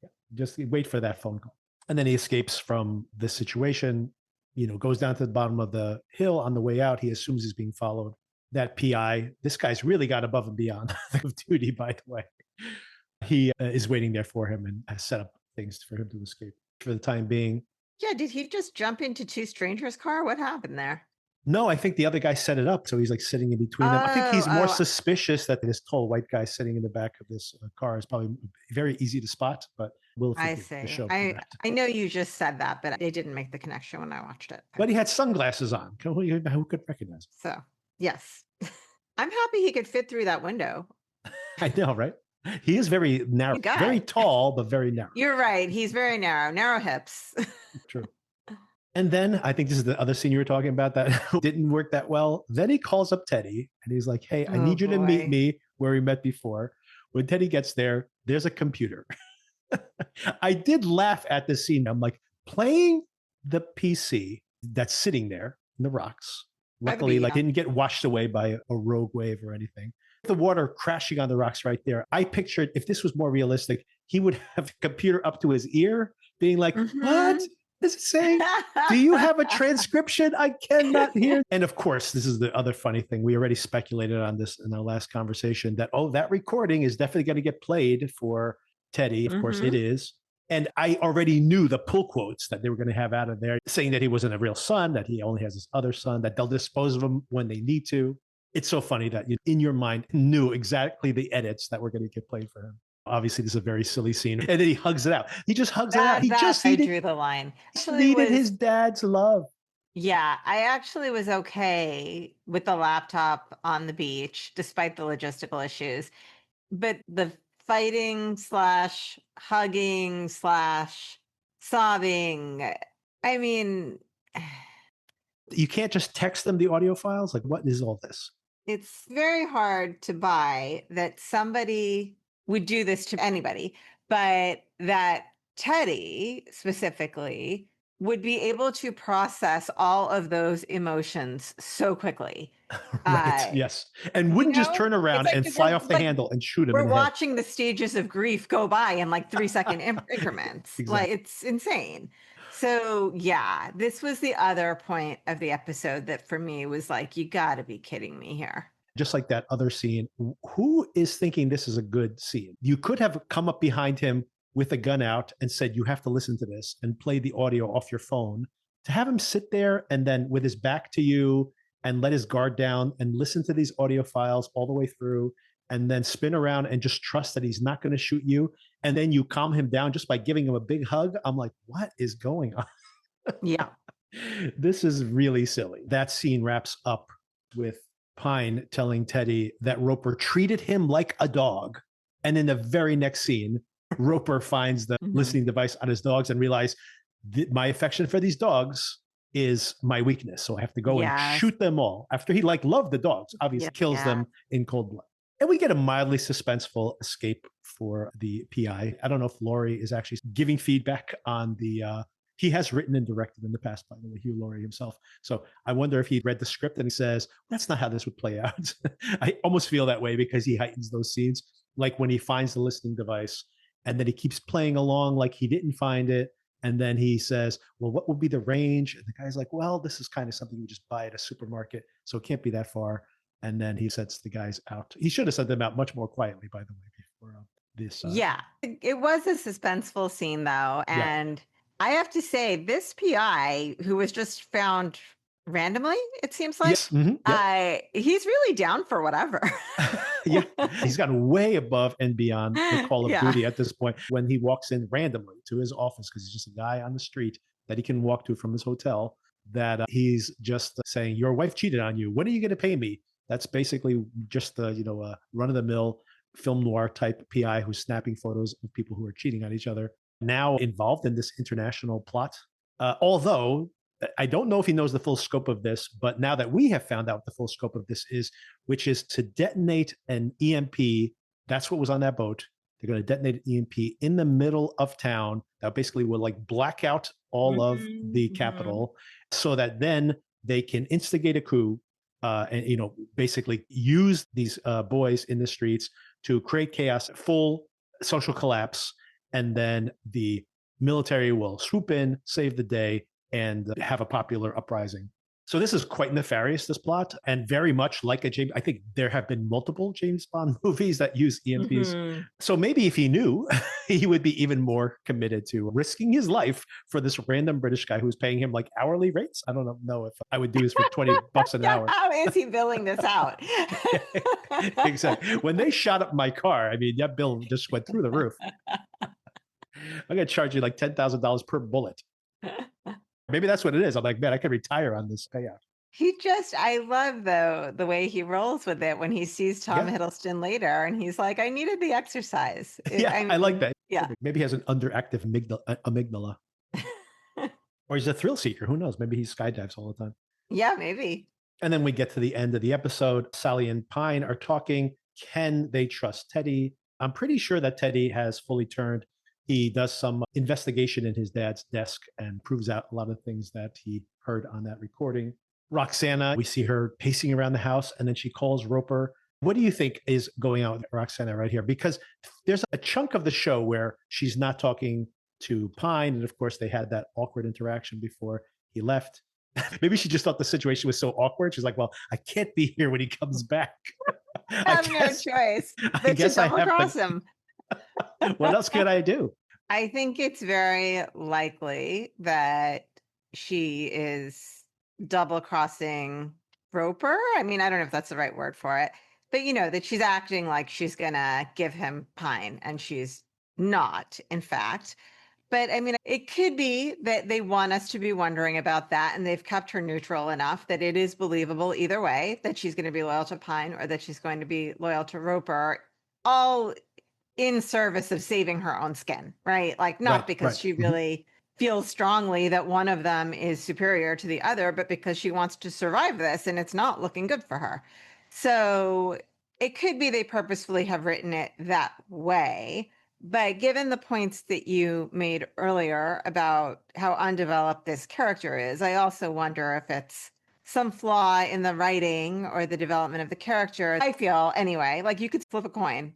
Yeah, just wait for that phone call. And then he escapes from this situation, goes down to the bottom of the hill. On the way out, he assumes he's being followed. That PI, this guy's really got above and beyond of duty, by the way. He is waiting there for him and has set up things for him to escape. For the time being, Yeah, did he just jump into two strangers' car? What happened there? no, I think the other guy set it up. So he's like sitting in between them. I think he's more suspicious that this tall white guy sitting in the back of this car is probably very easy to spot, but we'll I forgive the see. show for I that. know you just said that, but I didn't make the connection when I watched it. But he had sunglasses on. Who could recognize him? So, yes. I'm happy he could fit through that window. I know, right? He is very narrow, Good guy. very tall, but very narrow. You're right. He's very narrow hips. True. And then I think this is the other scene you were talking about that didn't work that well. Then he calls up Teddy and he's like, hey, I need you to meet me where we met before. When Teddy gets there, there's a computer. I did laugh at this scene. I'm like, playing the PC that's sitting there in the rocks. Luckily, didn't get washed away by a rogue wave or anything. The water crashing on the rocks right there. I pictured if this was more realistic, he would have the computer up to his ear being like, what is it saying? Do you have a transcription? I cannot hear. And of course, this is the other funny thing. We already speculated on this in our last conversation that, that recording is definitely going to get played for Teddy. Of course it is. And I already knew the pull quotes that they were going to have out of there, saying that he wasn't a real son, that he only has this other son, that they'll dispose of him when they need to. It's so funny that you, in your mind, knew exactly the edits that were going to get played for him. Obviously, this is a very silly scene. And then he hugs it out. He just hugs it out. He just drew the line. Needed his dad's love. Yeah, I actually was okay with the laptop on the beach, despite the logistical issues. But the fighting / hugging / sobbing, I mean... You can't just text them the audio files? Like, what is all this? It's very hard to buy that somebody would do this to anybody, but that Teddy specifically would be able to process all of those emotions so quickly. Right. Yes. And wouldn't just turn around and fly off the handle and shoot him. We're watching the stages of grief go by in 3-second increments. Exactly. It's insane. So yeah, this was the other point of the episode that for me was you got to be kidding me here. Just like that other scene, who is thinking this is a good scene? You could have come up behind him with a gun out and said, you have to listen to this and play the audio off your phone. To have him sit there and then with his back to you and let his guard down and listen to these audio files all the way through and then spin around and just trust that he's not going to shoot you. And then you calm him down just by giving him a big hug. I'm like, what is going on? Yeah. This is really silly. That scene wraps up with Pine telling Teddy that Roper treated him like a dog. And in the very next scene, Roper finds the listening device on his dogs and realizes my affection for these dogs is my weakness. So I have to go and shoot them all. After he loved the dogs, obviously kills them in cold blood. And we get a mildly suspenseful escape for the PI. I don't know if Laurie is actually giving feedback on the... he has written and directed in the past, by the way, Hugh Laurie himself. So I wonder if he read the script and he says, that's not how this would play out. I almost feel that way because he heightens those scenes. Like when he finds the listening device and then he keeps playing along like he didn't find it. And then he says, well, what would be the range? And the guy's like, well, this is kind of something you just buy at a supermarket. So it can't be that far. And then he sets the guys out. He should have sent them out much more quietly, by the way, for this. Yeah. It was a suspenseful scene, though. Yeah. And I have to say, this PI who was just found randomly, it seems like, Yes. Yep. he's really down for whatever. Yeah. He's gotten way above and beyond the call of Yeah. duty at this point when he walks in randomly to his office because he's just a guy on the street that he can walk to from his hotel. That he's just saying, your wife cheated on you. When are you going to pay me? That's basically just the, run of the mill film noir type PI who's snapping photos of people who are cheating on each other. Now involved in this international plot. Although I don't know if he knows the full scope of this, but now that we have found out what the full scope of this is, which is to detonate an EMP. That's what was on that boat. They're going to detonate an EMP in the middle of town that basically will like black out all of the capital so that then they can instigate a coup and, basically use these boys in the streets to create chaos, full social collapse. And then the military will swoop in, save the day, and have a popular uprising. So this is quite nefarious, this plot, and very much like a James. I think there have been multiple James Bond movies that use EMPs. So maybe if he knew, he would be even more committed to risking his life for this random British guy who's paying him like hourly rates. I don't know if I would do this for $20 an hour. How is he billing this out? Exactly. When they shot up my car, I mean, that bill just went through the roof. I'm going to charge you like $10,000 per bullet. Maybe that's what it is. I'm like, man, I could retire on this payout. I love though the way he rolls with it when he sees Tom Hiddleston later and he's like, I needed the exercise. I like that. Yeah. Maybe he has an underactive amygdala. Or he's a thrill seeker. Who knows? Maybe he skydives all the time. Yeah, maybe. And then we get to the end of the episode. Sally and Pine are talking. Can they trust Teddy? I'm pretty sure that Teddy has fully turned. He does some investigation in his dad's desk and proves out a lot of things that he heard on that recording. Roxanna, we see her pacing around the house and then she calls Roper. What do you think is going on with Roxanna right here? Because there's a chunk of the show where she's not talking to Pine. And of course, they had that awkward interaction before he left. Maybe she just thought the situation was so awkward. She's like, well, I can't be here when he comes back. I have no choice but to double cross him. What else could I do? I think it's very likely that she is double crossing Roper. I mean, I don't know if that's the right word for it, but that she's acting like she's going to give him Pine and she's not, in fact. But I mean, it could be that they want us to be wondering about that and they've kept her neutral enough that it is believable either way, that she's going to be loyal to Pine or that she's going to be loyal to Roper, all in service of saving her own skin, right? Like not because she really feels strongly that one of them is superior to the other, but because she wants to survive this and it's not looking good for her. So it could be they purposefully have written it that way. But given the points that you made earlier about how undeveloped this character is, I also wonder if it's some flaw in the writing or the development of the character. I feel anyway, like you could flip a coin.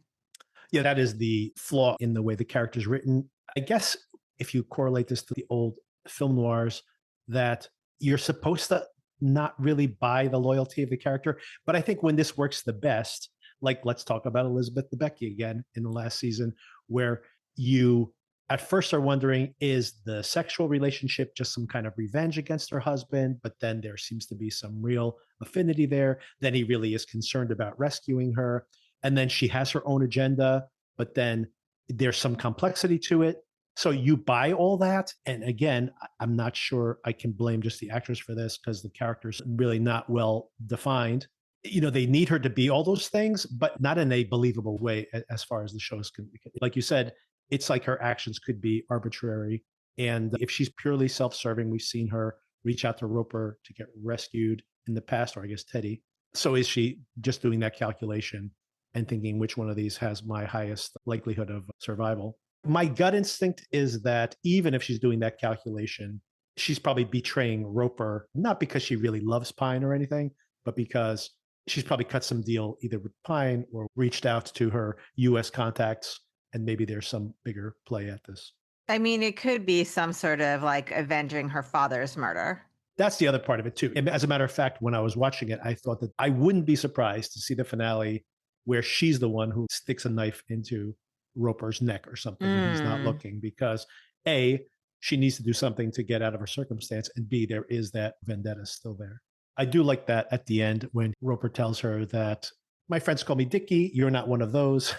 Yeah, that is the flaw in the way the character is written. I guess if you correlate this to the old film noirs, that you're supposed to not really buy the loyalty of the character. But I think when this works the best, like let's talk about Elizabeth Debicki again in the last season, where you at first are wondering, is the sexual relationship just some kind of revenge against her husband? But then there seems to be some real affinity there. Then he really is concerned about rescuing her. And then she has her own agenda, but then there's some complexity to it. So you buy all that. And again, I'm not sure I can blame just the actress for this because the character's really not well defined. They need her to be all those things, but not in a believable way as far as the show's can. Like you said, it's like her actions could be arbitrary. And if she's purely self-serving, we've seen her reach out to Roper to get rescued in the past, or I guess Teddy. So is she just doing that calculation and thinking which one of these has my highest likelihood of survival? My gut instinct is that even if she's doing that calculation, she's probably betraying Roper, not because she really loves Pine or anything, but because she's probably cut some deal either with Pine or reached out to her US contacts, and maybe there's some bigger play at this. I mean, it could be some sort of like avenging her father's murder. That's the other part of it too. And as a matter of fact, when I was watching it, I thought that I wouldn't be surprised to see the finale where she's the one who sticks a knife into Roper's neck or something when he's not looking, because A, she needs to do something to get out of her circumstance, and B, there is that vendetta still there. I do like that at the end when Roper tells her that my friends call me Dickie, you're not one of those.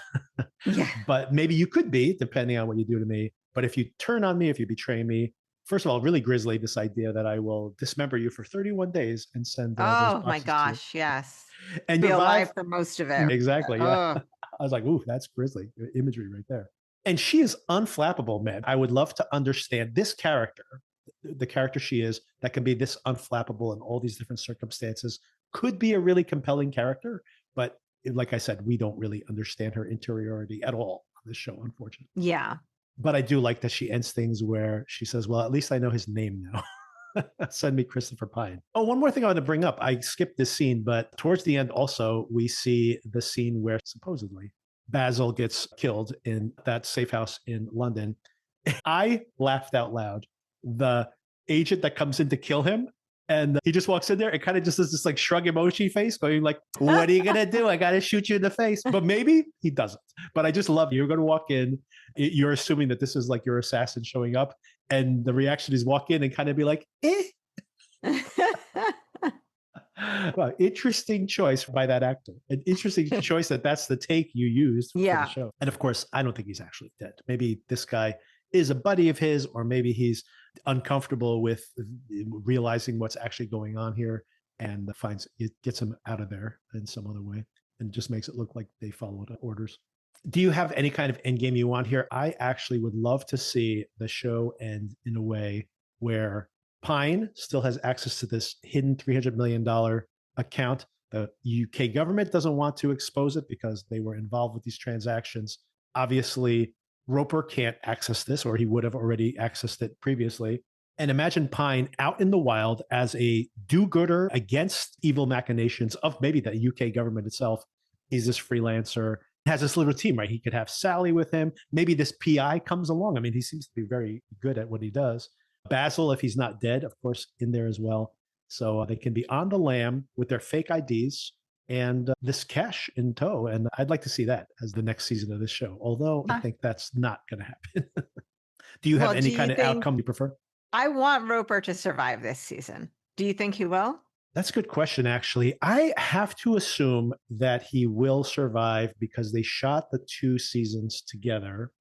Yeah. But maybe you could be, depending on what you do to me. But if you turn on me, if you betray me, first of all, really grisly, this idea that I will dismember you for 31 days and send those Oh my boxes to you. gosh, yes. And Be survive. alive for most of it. Exactly. Yeah. Oh, I was like, ooh, that's grisly imagery right there. And she is unflappable, man. I would love to understand this character, the character she is, that can be this unflappable in all these different circumstances, could be a really compelling character. But like I said, we don't really understand her interiority at all on this show, unfortunately. yeah. But I do like that she ends things where she says, well, at least I know his name now. Send me Christopher Pine. Oh, one more thing I want to bring up. I skipped this scene, but towards the end also, we see the scene where supposedly Basil gets killed in that safe house in London. I laughed out loud. The agent that comes in to kill him, and he just walks in there and kind of just does this like shrug emoji face, going like, what are you going to do? I got to shoot you in the face. But maybe he doesn't. But I just love you're going to walk in. You're assuming that this is like your assassin showing up. And the reaction is walk in and kind of be like, eh. Well, interesting choice by that actor. An interesting choice that's the take you used for the show. And of course, I don't think he's actually dead. Maybe this guy is a buddy of his, or maybe he's uncomfortable with realizing what's actually going on here and finds it gets him out of there in some other way and just makes it look like they followed orders. Do you have any kind of end game you want here? I actually would love to see the show end in a way where Pine still has access to this hidden $300 million account. The UK government doesn't want to expose it because they were involved with these transactions. Obviously, Roper can't access this, or he would have already accessed it previously. And imagine Pine out in the wild as a do-gooder against evil machinations of maybe the UK government itself. He's this freelancer, has this little team, right? He could have Sally with him. Maybe this PI comes along. I mean, he seems to be very good at what he does. Basil, if he's not dead, of course, in there as well. So they can be on the lam with their fake IDs and this cash in tow. And I'd like to see that as the next season of this show, although I think that's not going to happen. Do you have any kind of outcome you prefer? I want Roper to survive this season. Do you think he will? That's a good question, actually. I have to assume that he will survive because they shot the 2 seasons together.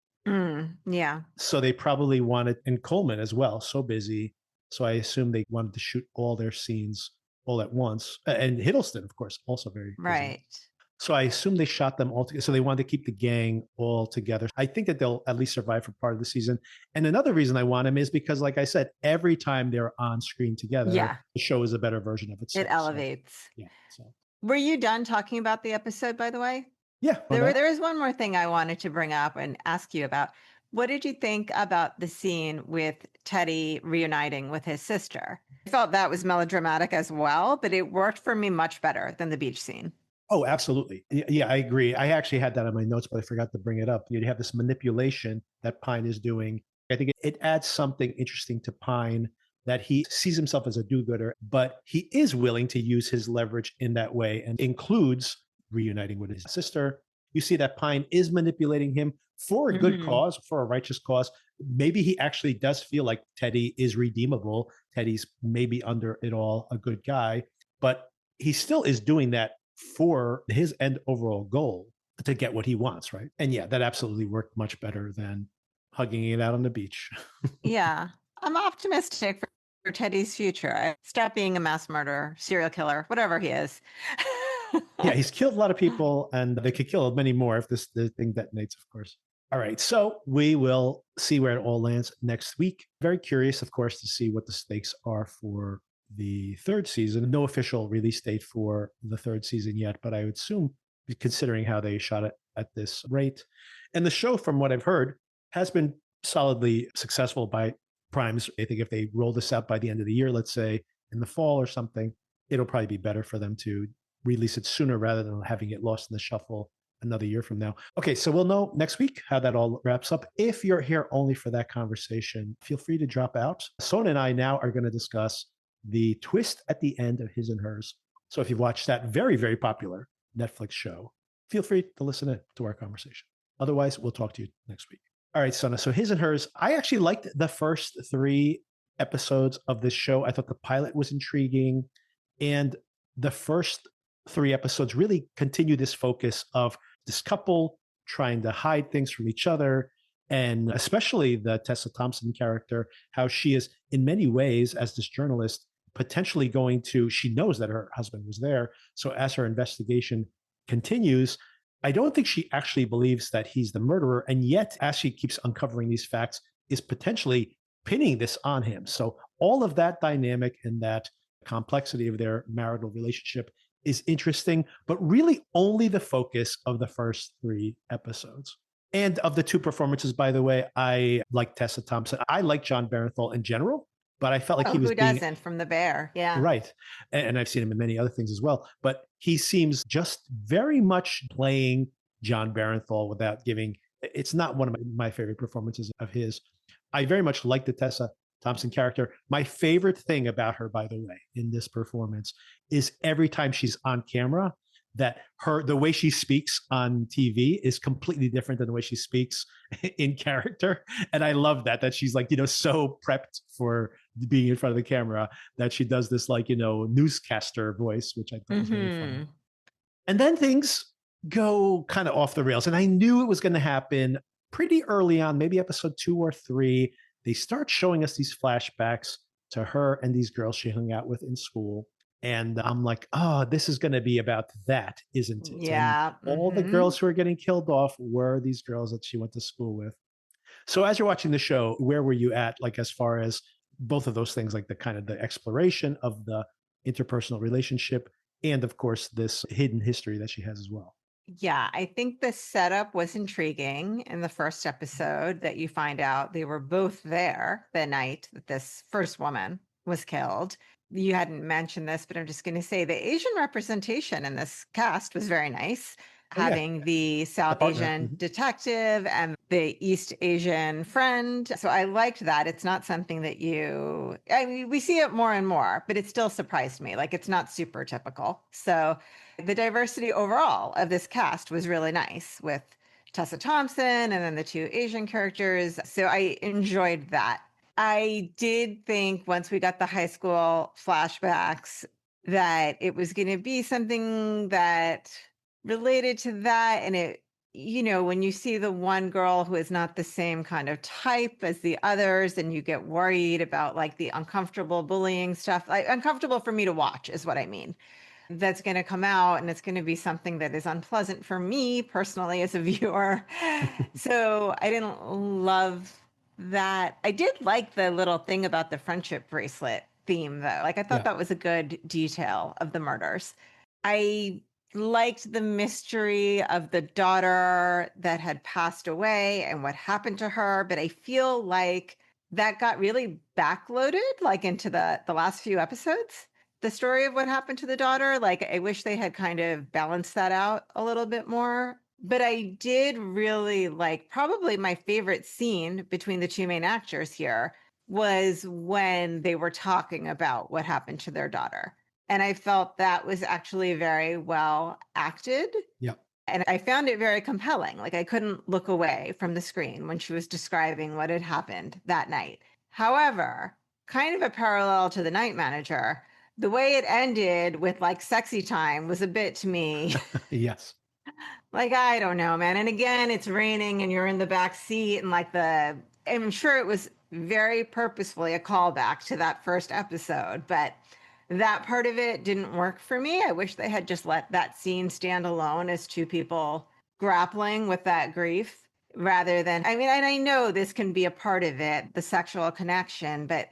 Yeah. So they probably wanted, and Coleman as well, so busy. So I assume they wanted to shoot all their scenes all at once. And Hiddleston, of course, also very busy. Right. So I assume they shot them all together. So they wanted to keep the gang all together. I think that they'll at least survive for part of the season. And another reason I want them is because, like I said, every time they're on screen together, the show is a better version of itself. It elevates. So, yeah. So. Were you done talking about the episode, by the way? Yeah. There is one more thing I wanted to bring up and ask you about. What did you think about the scene with Teddy reuniting with his sister? I felt that was melodramatic as well, but it worked for me much better than the beach scene. Oh, absolutely. Yeah, I agree. I actually had that on my notes, but I forgot to bring it up. You have this manipulation that Pine is doing. I think it adds something interesting to Pine, that he sees himself as a do-gooder, but he is willing to use his leverage in that way and includes reuniting with his sister. You see that Pine is manipulating him for a good cause, for a righteous cause. Maybe he actually does feel like Teddy is redeemable. Teddy's maybe under it all a good guy, but he still is doing that for his end overall goal to get what he wants, right? And yeah, that absolutely worked much better than hugging it out on the beach. Yeah, I'm optimistic for Teddy's future. Stop being a mass murderer, serial killer, whatever he is. Yeah, he's killed a lot of people, and they could kill many more if the thing detonates, of course. All right, so we will see where it all lands next week. Very curious, of course, to see what the stakes are for the 3rd season. No official release date for the 3rd season yet, but I would assume, considering how they shot it at this rate. And the show, from what I've heard, has been solidly successful by primes. I think if they roll this out by the end of the year, let's say in the fall or something, it'll probably be better for them to release it sooner rather than having it lost in the shuffle another year from now. Okay, so we'll know next week how that all wraps up. If you're here only for that conversation, feel free to drop out. Sona and I now are going to discuss the twist at the end of His and Hers. So if you've watched that very, very popular Netflix show, feel free to listen to our conversation. Otherwise, we'll talk to you next week. All right, Sona. So his and hers. I actually liked the first 3 episodes of this show. I thought the pilot was intriguing. And the first 3 episodes really continue this focus of this couple trying to hide things from each other. And especially the Tessa Thompson character, how she is in many ways, as this journalist, potentially going to, she knows that her husband was there. So as her investigation continues, I don't think she actually believes that he's the murderer. And yet, as she keeps uncovering these facts, is potentially pinning this on him. So all of that dynamic and that complexity of their marital relationship is interesting, but really only the focus of the first 3 episodes. And of the 2 performances, by the way, I like Tessa Thompson. I like John Barenthal in general, but I felt like Oh, he was who being doesn't from The Bear? Yeah. right. And I've seen him in many other things as well. But he seems just very much playing John Barenthal without giving. It's not one of my favorite performances of his. I very much like the Tessa Thompson character. My favorite thing about her, by the way, in this performance is every time she's on camera, that the way she speaks on TV is completely different than the way she speaks in character. And I love that she's like, so prepped for being in front of the camera that she does this like, newscaster voice, which I thought was very funny. And then things go kind of off the rails. And I knew it was going to happen pretty early on, maybe episode 2 or 3. They start showing us these flashbacks to her and these girls she hung out with in school. And I'm like, oh, this is going to be about that, isn't it? Yeah. And all the girls who are getting killed off were these girls that she went to school with. So as you're watching the show, where were you at, like, as far as both of those things, like the kind of the exploration of the interpersonal relationship and, of course, this hidden history that she has as well? Yeah, I think the setup was intriguing in the first episode that you find out they were both there the night that this first woman was killed. You hadn't mentioned this, but I'm just going to say the Asian representation in this cast was very nice. Oh, yeah. Having the The South partner. Asian Mhm. detective and the East Asian friend. So I liked that. It's not something that I mean, we see it more and more, but it still surprised me. Like, it's not super typical. So the diversity overall of this cast was really nice with Tessa Thompson and then the 2 Asian characters. So I enjoyed that. I did think once we got the high school flashbacks that it was going to be something that related to that. And when you see the one girl who is not the same kind of type as the others, and you get worried about like the uncomfortable bullying stuff, like uncomfortable for me to watch is what I mean. That's going to come out and it's going to be something that is unpleasant for me personally as a viewer. So I didn't love that. I did like the little thing about the friendship bracelet theme, though. Like, I thought Yeah. that was a good detail of the murders. I liked the mystery of the daughter that had passed away and what happened to her, but I feel like that got really backloaded, like into the last few episodes. The story of what happened to the daughter, like, I wish they had kind of balanced that out a little bit more. But I did really like, probably my favorite scene between the 2 main actors here was when they were talking about what happened to their daughter. And I felt that was actually very well acted. Yeah. And I found it very compelling. Like, I couldn't look away from the screen when she was describing what had happened that night. However, kind of a parallel to The Night Manager, the way it ended with like sexy time was a bit, to me, Yes. like, I don't know, man. And again, it's raining and you're in the back seat and I'm sure it was very purposefully a callback to that first episode, but that part of it didn't work for me. I wish they had just let that scene stand alone as 2 people grappling with that grief rather than, I mean, and I know this can be a part of it, the sexual connection, but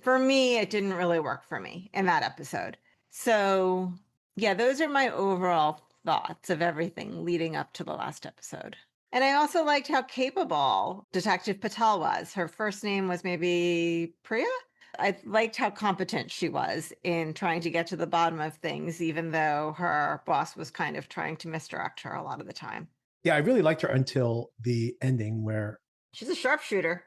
for me, it didn't really work for me in that episode. So, yeah, those are my overall thoughts of everything leading up to the last episode. And I also liked how capable Detective Patel was. Her first name was maybe Priya. I liked how competent she was in trying to get to the bottom of things, even though her boss was kind of trying to misdirect her a lot of the time. Yeah, I really liked her until the ending where She's a sharpshooter.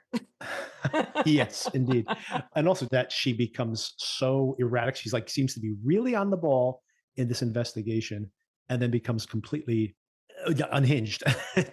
yes, indeed. And also that she becomes so erratic. She's like, seems to be really on the ball in this investigation and then becomes completely unhinged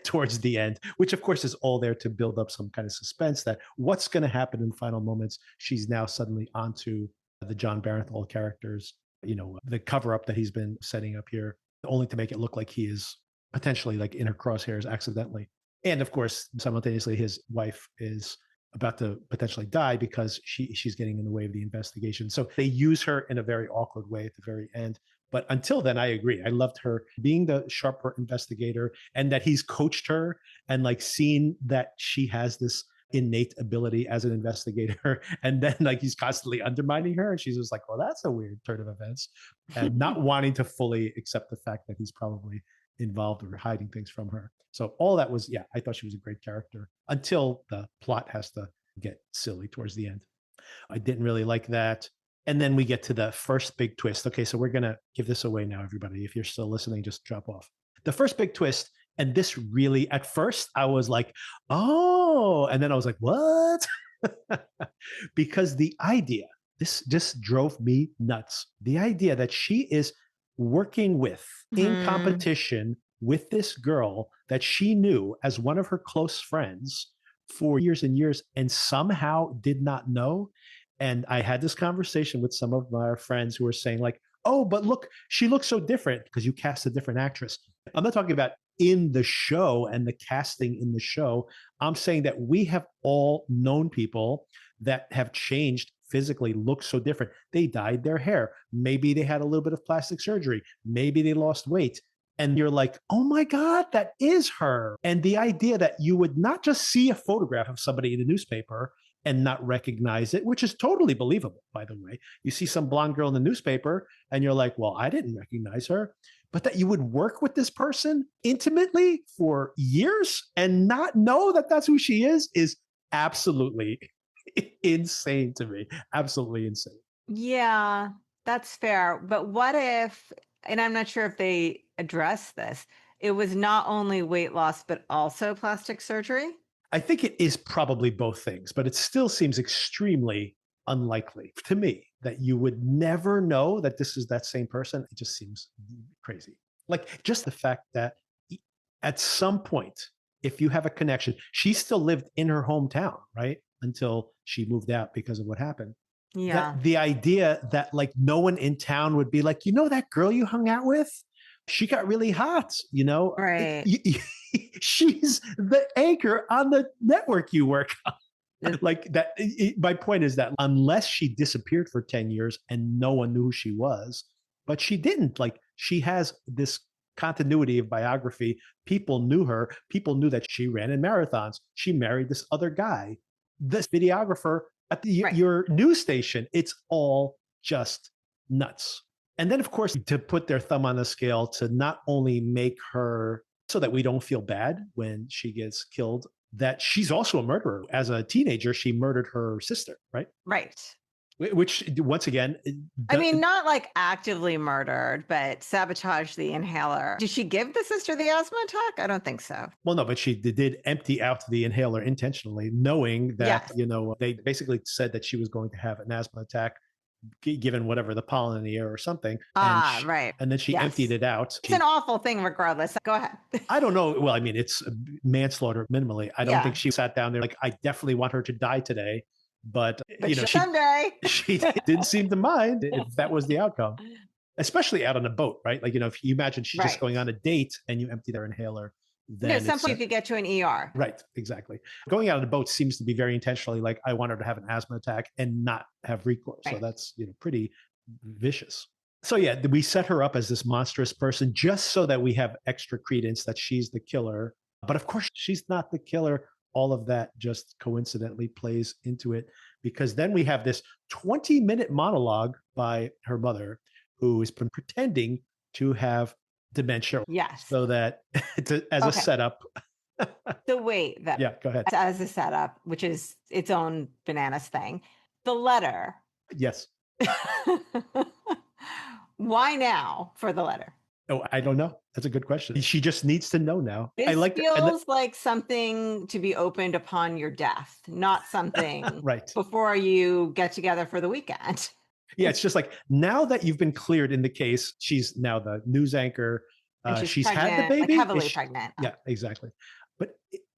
towards the end, which of course is all there to build up some kind of suspense that what's going to happen in the final moments. She's now suddenly onto the John Barenthal characters, the cover up that he's been setting up here, only to make it look like he is potentially like in her crosshairs accidentally. And of course, simultaneously, his wife is about to potentially die because she's getting in the way of the investigation. So they use her in a very awkward way at the very end. But until then, I agree. I loved her being the sharper investigator and that he's coached her and like seen that she has this innate ability as an investigator. And then like he's constantly undermining her. And she's just like, well, that's a weird turn of events. And not wanting to fully accept the fact that he's probably involved or hiding things from her. So all that was, I thought she was a great character until the plot has to get silly towards the end. I didn't really like that. And then we get to the first big twist. Okay, so we're going to give this away now, everybody. If you're still listening, just drop off. The first big twist, and this really, at first, I was like, oh, and then I was like, what? Because the idea, this just drove me nuts. The idea that she is working with, in competition with this girl that she knew as one of her close friends for years and years and somehow did not know. And I had this conversation with some of my friends who were saying like, oh, but look, she looks so different because you cast a different actress. I'm not talking about in the show and the casting in the show. I'm saying that we have all known people that have changed physically, look so different. They dyed their hair. Maybe they had a little bit of plastic surgery. Maybe they lost weight. And you're like, oh my God, that is her. And the idea that you would not just see a photograph of somebody in the newspaper and not recognize it, which is totally believable, by the way. You see some blonde girl in the newspaper and you're like, well, I didn't recognize her. But that you would work with this person intimately for years and not know that that's who she is absolutely insane to me. Absolutely insane. Yeah, that's fair. But what if, and I'm not sure if they address this, it was not only weight loss, but also plastic surgery? I think it is probably both things, but it still seems extremely unlikely to me that you would never know that this is that same person. It just seems crazy. Like just the fact that at some point, if you have a connection, she still lived in her hometown, right? Until she moved out because of what happened. Yeah. The idea that like no one in town would be like, that girl you hung out with? She got really hot, Right. She's the anchor on the network you work on. Like that. My point is that unless she disappeared for 10 years and no one knew who she was, but she didn't, like she has this continuity of biography. People knew her. People knew that she ran in marathons. She married this other guy, this videographer at your news station. It's all just nuts. And then, of course, to put their thumb on the scale to not only make her so that we don't feel bad when she gets killed, that she's also a murderer. As a teenager, she murdered her sister, right? Right. Which, once again, I mean, not like actively murdered, but sabotaged the inhaler. Did she give the sister the asthma attack? I don't think so. Well, no, but she did empty out the inhaler intentionally, knowing that, they basically said that she was going to have an asthma attack given whatever the pollen in the air or something. Right. And then she emptied it out. It's an awful thing regardless. Go ahead. I don't know. Well, I mean, it's manslaughter minimally. I don't think she sat down there like, I definitely want her to die today. But someday. she didn't seem to mind if that was the outcome, especially out on a boat, right? Like, if you imagine she's just going on a date and you empty their inhaler, then at some point you could get to an ER. Right, exactly. Going out on a boat seems to be very intentionally like, I want her to have an asthma attack and not have recourse. Right. So that's, pretty vicious. So yeah, we set her up as this monstrous person just so that we have extra credence that she's the killer. But of course, she's not the killer. All of that just coincidentally plays into it, because then we have this 20-minute monologue by her mother, who has been pretending to have dementia. Yes. So that as a setup. So wait, yeah, go ahead. As a setup, which is its own bananas thing. The letter. Yes. Why now for the letter? Oh, I don't know. That's a good question. She just needs to know now. This feels like something to be opened upon your death, not something right before you get together for the weekend. Yeah, it's just like, now that you've been cleared in the case, she's now the news anchor. And she's She's had the pregnant, like baby. heavily pregnant. Yeah, exactly. But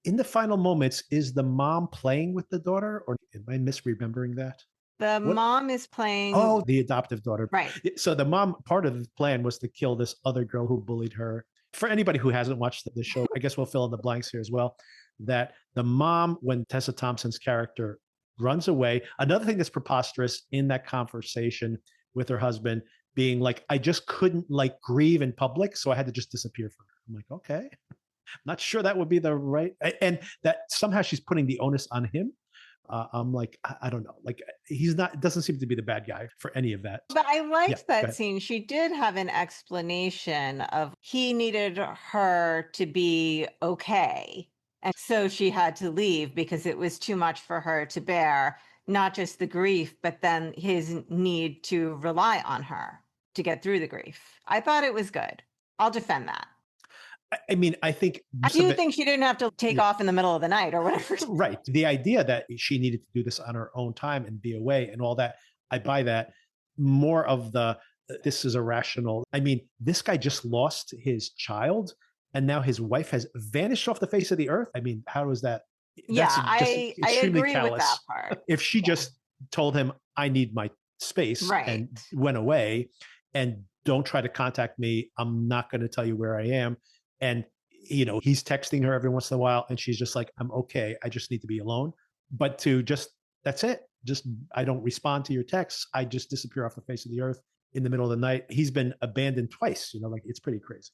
in the final moments, is the mom playing with the daughter, or am I misremembering that? The What? mom is Oh, playing, the adoptive daughter. right. So the mom, part of the plan was to kill this other girl who bullied her. For anybody who hasn't watched the show, I guess we'll fill in the blanks here as well. That the mom, when Tessa Thompson's character runs away, another thing that's preposterous in that conversation with her husband being like, I just couldn't like grieve in public, so I had to just disappear from her. I'm like, okay, not sure that would be the right, and that somehow she's putting the onus on him. I'm like, I don't know. Like he's not, doesn't seem to be the bad guy for any of that. But I Yeah, liked go that ahead. scene. She did have an explanation of he needed her to be okay. And so she had to leave because it was too much for her to bear, not just the grief, but then his need to rely on her to get through the grief. I thought it was good. I'll defend that. I mean, I think I some of do it, think she didn't have to take yeah, off in the middle of the night or whatever. right. The idea that she needed to do this on her own time and be away and all that, I buy that. More of the this is irrational. I mean, this guy just lost his child and now his wife has vanished off the face of the earth. I mean, how is that? That's Yeah, just I extremely agree with that callous. part. If she Yeah. just told him, I need my space Right. and went away and don't try to contact me, I'm not going to tell you where I am. And he's texting her every once in a while and she's just like, I'm okay, I just need to be alone. But to just, that's it, just, I don't respond to your texts, I just disappear off the face of the earth in the middle of the night. He's been abandoned twice, like it's pretty crazy.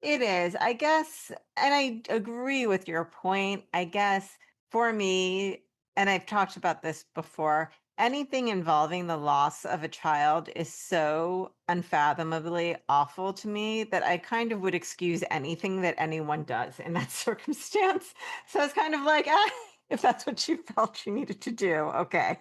It is, I guess, and I agree with your point. I guess for me, and I've talked about this before, anything involving the loss of a child is so unfathomably awful to me that I kind of would excuse anything that anyone does in that circumstance. So it's kind of like, if that's what you felt you needed to do, okay.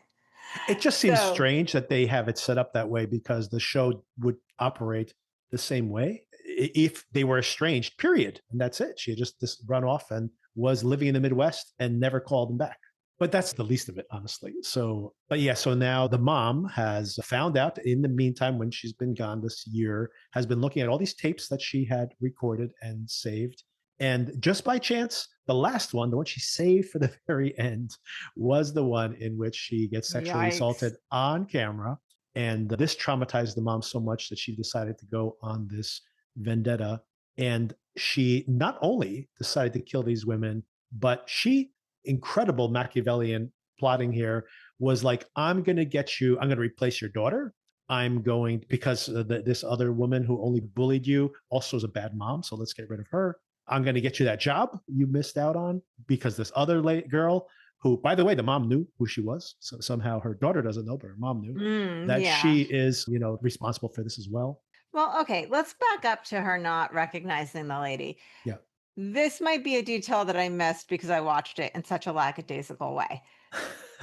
It just seems So, strange that they have it set up that way because the show would operate the same way if they were estranged, period. And that's it. She had just run off and was living in the Midwest and never called him back. But that's the least of it, honestly. So, but yeah, so now the mom has found out in the meantime, when she's been gone this year, has been looking at all these tapes that she had recorded and saved. And just by chance, the last one, the one she saved for the very end, was the one in which she gets sexually yikes. assaulted on camera. And this traumatized the mom so much that she decided to go on this vendetta. And she not only decided to kill these women, but she, incredible Machiavellian plotting here, was like, I'm going to get you, I'm going to replace your daughter. I'm going, because this other woman who only bullied you also is a bad mom. So let's get rid of her. I'm going to get you that job you missed out on because this other girl, who, by the way, the mom knew who she was. So somehow her daughter doesn't know, but her mom knew that Yeah. she is, responsible for this as well. Well, okay, let's back up to her not recognizing the lady. Yeah. This might be a detail that I missed because I watched it in such a lackadaisical way.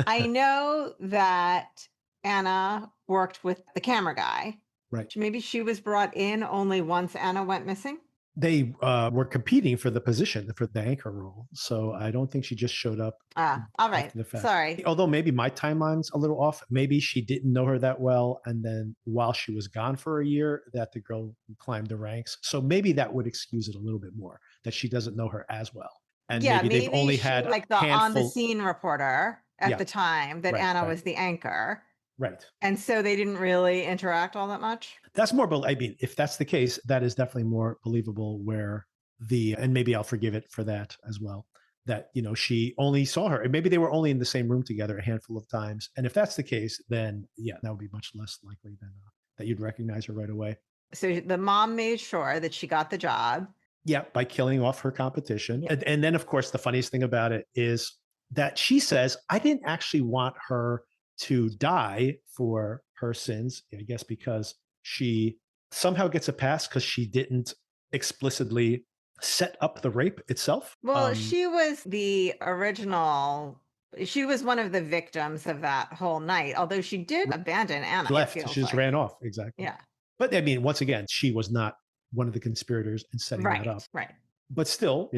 I know that Anna worked with the camera guy. Right. Maybe she was brought in only once Anna went missing. They were competing for the position for the anchor role. So I don't think she just showed up All right. after the fact. Sorry. Although maybe my timeline's a little off. Maybe she didn't know her that well. And then while she was gone for a year, that the girl climbed the ranks. So maybe that would excuse it a little bit more, that she doesn't know her as well. And Yeah, maybe they've maybe only she had a like the on the handful. scene reporter at Yeah, the time that right, Anna right, was the anchor. right. And so they didn't really interact all that much. That's more, I mean, if that's the case, that is definitely more believable where and maybe I'll forgive it for that as well, that, she only saw her and maybe they were only in the same room together a handful of times. And if that's the case, then yeah, that would be much less likely than that you'd recognize her right away. So the mom made sure that she got the job. Yeah, by killing off her competition. Yeah. And then, of course, the funniest thing about it is that she says, I didn't actually want her to die for her sins, I guess, because she somehow gets a pass because she didn't explicitly set up the rape itself. Well, she was the original. She was one of the victims of that whole night, although she did abandon Anna. Left, It she feels just like. ran off. Exactly. Yeah. But I mean, once again, she was not one of the conspirators in setting that Right. up. Right. But still,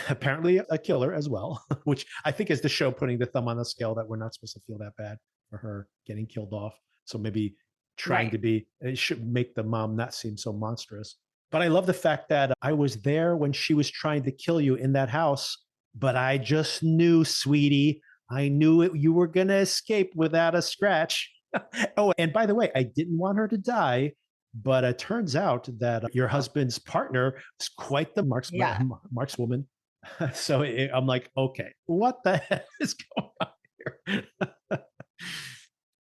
apparently a killer as well, which I think is the show putting the thumb on the scale that we're not supposed to feel that bad for her getting killed off. So maybe trying Right. to be, it should make the mom not seem so monstrous. But I love the fact that I was there when she was trying to kill you in that house, but I just knew, sweetie, I knew it, you were going to escape without a scratch. Oh, and by the way, I didn't want her to die, but it turns out that your husband's partner was quite the Yeah. markswoman. So I'm like, okay, what the hell is going on here?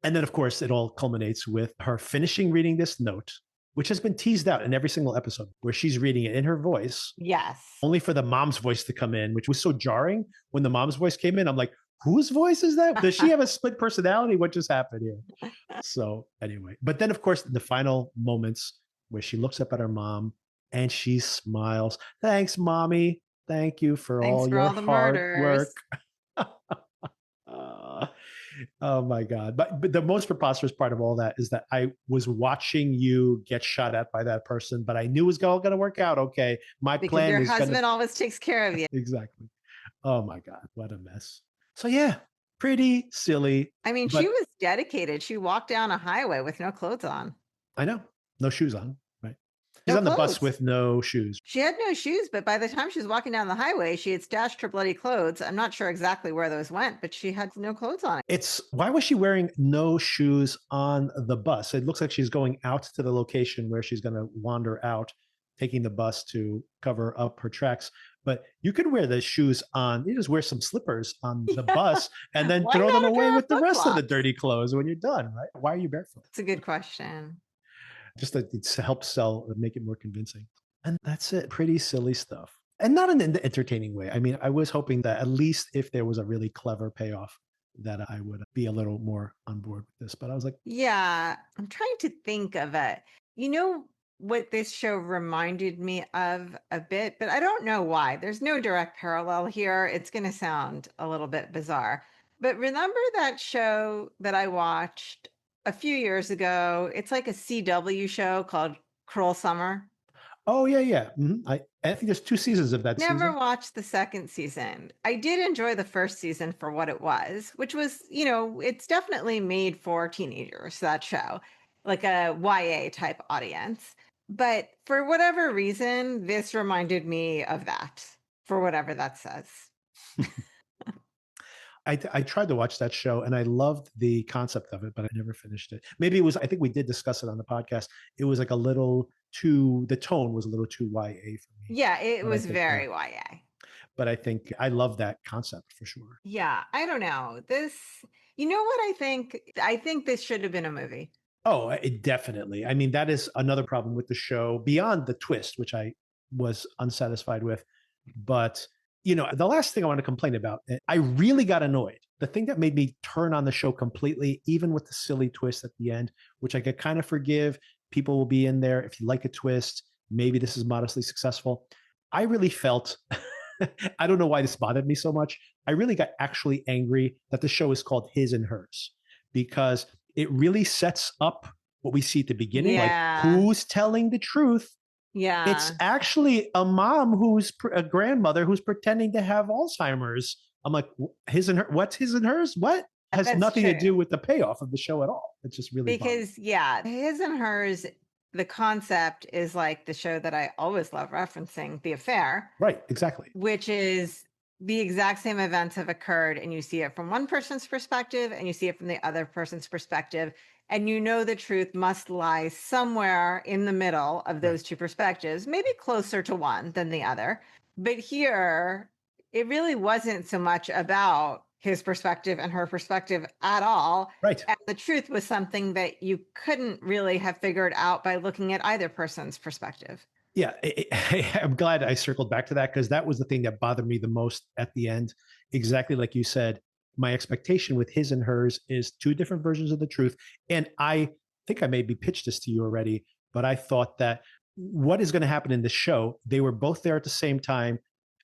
And then, of course, it all culminates with her finishing reading this note, which has been teased out in every single episode, where she's reading it in her voice, Yes. only for the mom's voice to come in, which was so jarring when the mom's voice came in. I'm like, whose voice is that? Does she have a split personality? What just happened here? So, anyway, but then, of course, the final moments where she looks up at her mom and she smiles. Thanks, mommy. Thank you for Thanks all for your all the hard murders. work. Uh, oh my God. But the most preposterous part of all that is that I was watching you get shot at by that person, but I knew it was all going to work out. Okay. My Because plan your is going to. husband always takes care of you. Exactly. Oh my God. What a mess. So, yeah, pretty silly. I mean, she But was dedicated. She walked down a highway with no clothes on. I know. No shoes on. Right. She's No on the bus clothes. with no shoes. She had no shoes, but by the time she was walking down the highway, she had stashed her bloody clothes. I'm not sure exactly where those went, but she had no clothes on. It's why was she wearing no shoes on the bus? It looks like she's going out to the location where she's going to wander out, taking the bus to cover up her tracks. But you could wear the shoes on, you just wear some slippers on the bus and then Why throw them not a away pair of with the rest of the flip-flops? dirty clothes when you're done, right? Why are you barefoot? It's a good question. Just to help sell and make it more convincing. And that's it. Pretty silly stuff. And not in an entertaining way. I mean, I was hoping that at least if there was a really clever payoff, that I would be a little more on board with this. But I was like, Yeah, I'm trying to think of it. You know what this show reminded me of a bit, but I don't know why. There's no direct parallel here. It's going to sound a little bit bizarre. But remember that show that I watched a few years ago? It's like a CW show called Cruel Summer. oh, yeah, yeah. I think there's 2 seasons of that Never season. watched the second season. I did enjoy the first season for what it was, which was, it's definitely made for teenagers, that show, like a YA type audience. But for whatever reason, this reminded me of that, for whatever that says. I tried to watch that show and I loved the concept of it, but I never finished it. Maybe it was, I think we did discuss it on the podcast. It was like a little too, the tone was a little too YA for me. Yeah, it But I was think, very YA. but I think I love that concept for sure. Yeah, I don't know. You know what I think? I think this should have been a movie. Oh, it definitely. I mean, that is another problem with the show beyond the twist, which I was unsatisfied with. But, the last thing I want to complain about, I really got annoyed. The thing that made me turn on the show completely, even with the silly twist at the end, which I could kind of forgive, people will be in there. If you like a twist, maybe this is modestly successful. I really felt, I don't know why this bothered me so much. I really got actually angry that the show is called His and Hers, because it really sets up what we see at the beginning, like who's telling the truth. Yeah. It's actually a mom who's a grandmother who's pretending to have Alzheimer's. I'm like, his and her, what's his and hers? What? Has That's nothing to true. do with the payoff of the show at all. It's just really Because His and Hers, the concept is like the show that I always love referencing, The Affair. Right, exactly. Which is the exact same events have occurred and you see it from one person's perspective and you see it from the other person's perspective. And the truth must lie somewhere in the middle of those two perspectives, maybe closer to one than the other. But here, it really wasn't so much about his perspective and her perspective at all. Right. And the truth was something that you couldn't really have figured out by looking at either person's perspective. Yeah, I'm glad I circled back to that, because that was the thing that bothered me the most at the end. Exactly like you said, my expectation with His and Hers is 2 different versions of the truth. And I think I maybe pitched this to you already, but I thought that what is going to happen in this show, they were both there at the same time.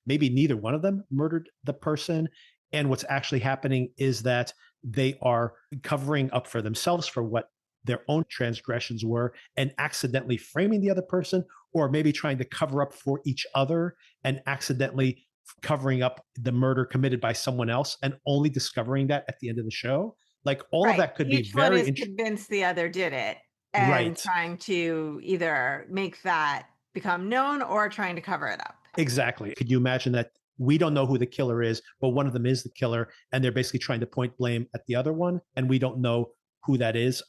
Maybe neither one of them murdered the person. And what's actually happening is that they are covering up for themselves for what their own transgressions were and accidentally framing the other person, or maybe trying to cover up for each other and accidentally covering up the murder committed by someone else and only discovering that at the end of the show. Like all of that could Each be one very is convinced the other did it and trying to either make that become known or trying to cover it up. Exactly. Could you imagine that we don't know who the killer is, but one of them is the killer, and they're basically trying to point blame at the other one, and we don't know who that is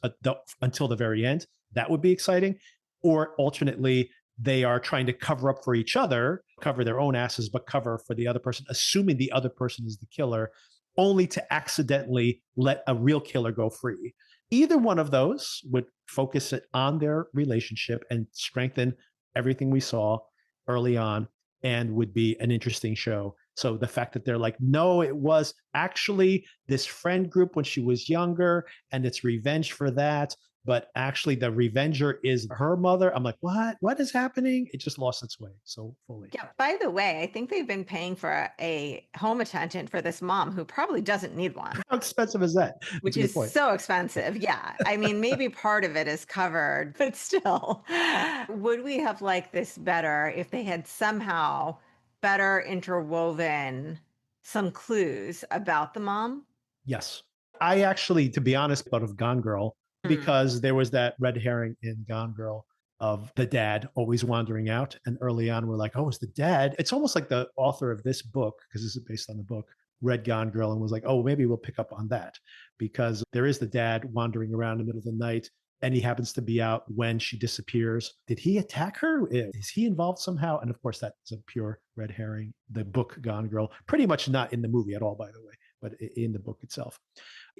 until the very end? That would be exciting. Or alternately, they are trying to cover up for each other, cover their own asses, but cover for the other person, assuming the other person is the killer, only to accidentally let a real killer go free. Either one of those would focus it on their relationship and strengthen everything we saw early on, and would be an interesting show. So the fact that they're like, no, it was actually this friend group when she was younger, and it's revenge for that. But actually, the revenger is her mother. I'm like, what? What is happening? It just lost its way so fully. Yeah. By the way, I think they've been paying for a home attendant for this mom who probably doesn't need one. How expensive is that? Which is so expensive. Yeah. I mean, maybe part of it is covered, but still, would we have liked this better if they had somehow better interwoven some clues about the mom? Yes. I actually, to be honest, thought of Gone Girl because there was that red herring in Gone Girl of the dad always wandering out. And early on, we're like, oh, it's the dad. It's almost like the author of this book, because this is based on the book, read Gone Girl and was like, oh, maybe we'll pick up on that, because there is the dad wandering around in the middle of the night, and he happens to be out when she disappears. Did he attack her? Is he involved somehow? And of course, that's a pure red herring. The book Gone Girl, pretty much not in the movie at all, by the way, but in the book itself.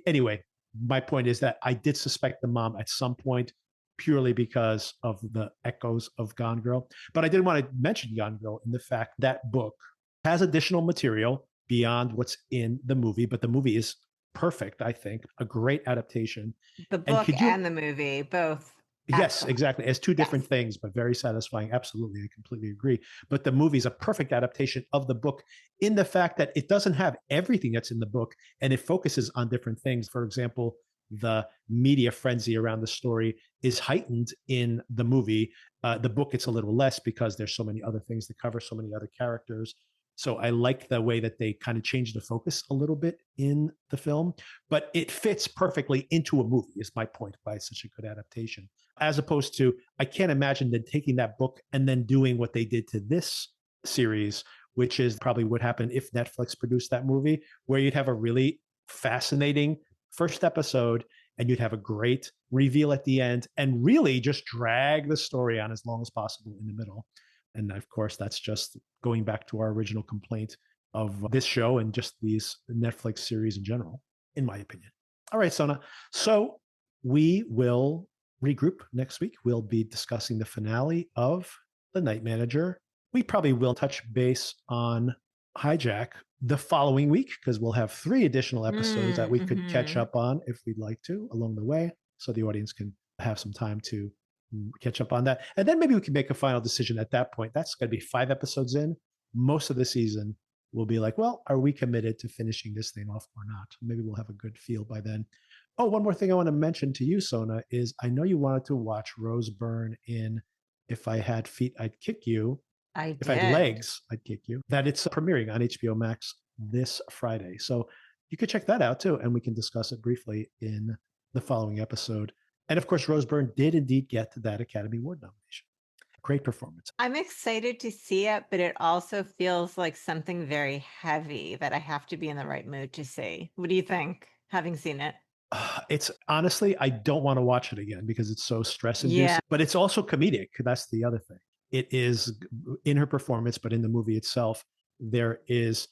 Anyway, my point is that I did suspect the mom at some point, purely because of the echoes of Gone Girl. But I did want to mention Gone Girl in the fact that book has additional material beyond what's in the movie, but the movie is perfect, I think, a great adaptation. The book and the movie, both. Yes, exactly. As two different things, but very satisfying. Absolutely. I completely agree. But the movie is a perfect adaptation of the book in the fact that it doesn't have everything that's in the book, and it focuses on different things. For example, the media frenzy around the story is heightened in the movie. The book, it's a little less because there's so many other things to cover, so many other characters. So I like the way that they kind of changed the focus a little bit in the film, but it fits perfectly into a movie, is my point, by such a good adaptation. As opposed to, I can't imagine them taking that book and then doing what they did to this series, which is probably what happened if Netflix produced that movie, where you'd have a really fascinating first episode and you'd have a great reveal at the end and really just drag the story on as long as possible in the middle. And of course, that's just going back to our original complaint of this show and just these Netflix series in general, in my opinion. All right, Sona. So we will regroup next week. We'll be discussing the finale of The Night Manager. We probably will touch base on Hijack the following week, because we'll have 3 additional episodes that we could catch up on if we'd like to along the way, so the audience can have some time to catch up on that. And then maybe we can make a final decision at that point. That's going to be 5 episodes in. Most of the season we'll be like, well, are we committed to finishing this thing off or not? Maybe we'll have a good feel by then. Oh, one more thing I want to mention to you, Sona, is I know you wanted to watch Rose Byrne in If I Had Feet, I'd Kick You. If I had legs, I'd kick you. That it's premiering on HBO Max this Friday. So you could check that out too, and we can discuss it briefly in the following episode. And of course, Rose Byrne did indeed get that Academy Award nomination. Great performance. I'm excited to see it, but it also feels like something very heavy that I have to be in the right mood to see. What do you think, having seen it? It's honestly, I don't want to watch it again because it's so stress-inducing, but it's also comedic. That's the other thing. It is in her performance, but in the movie itself, there is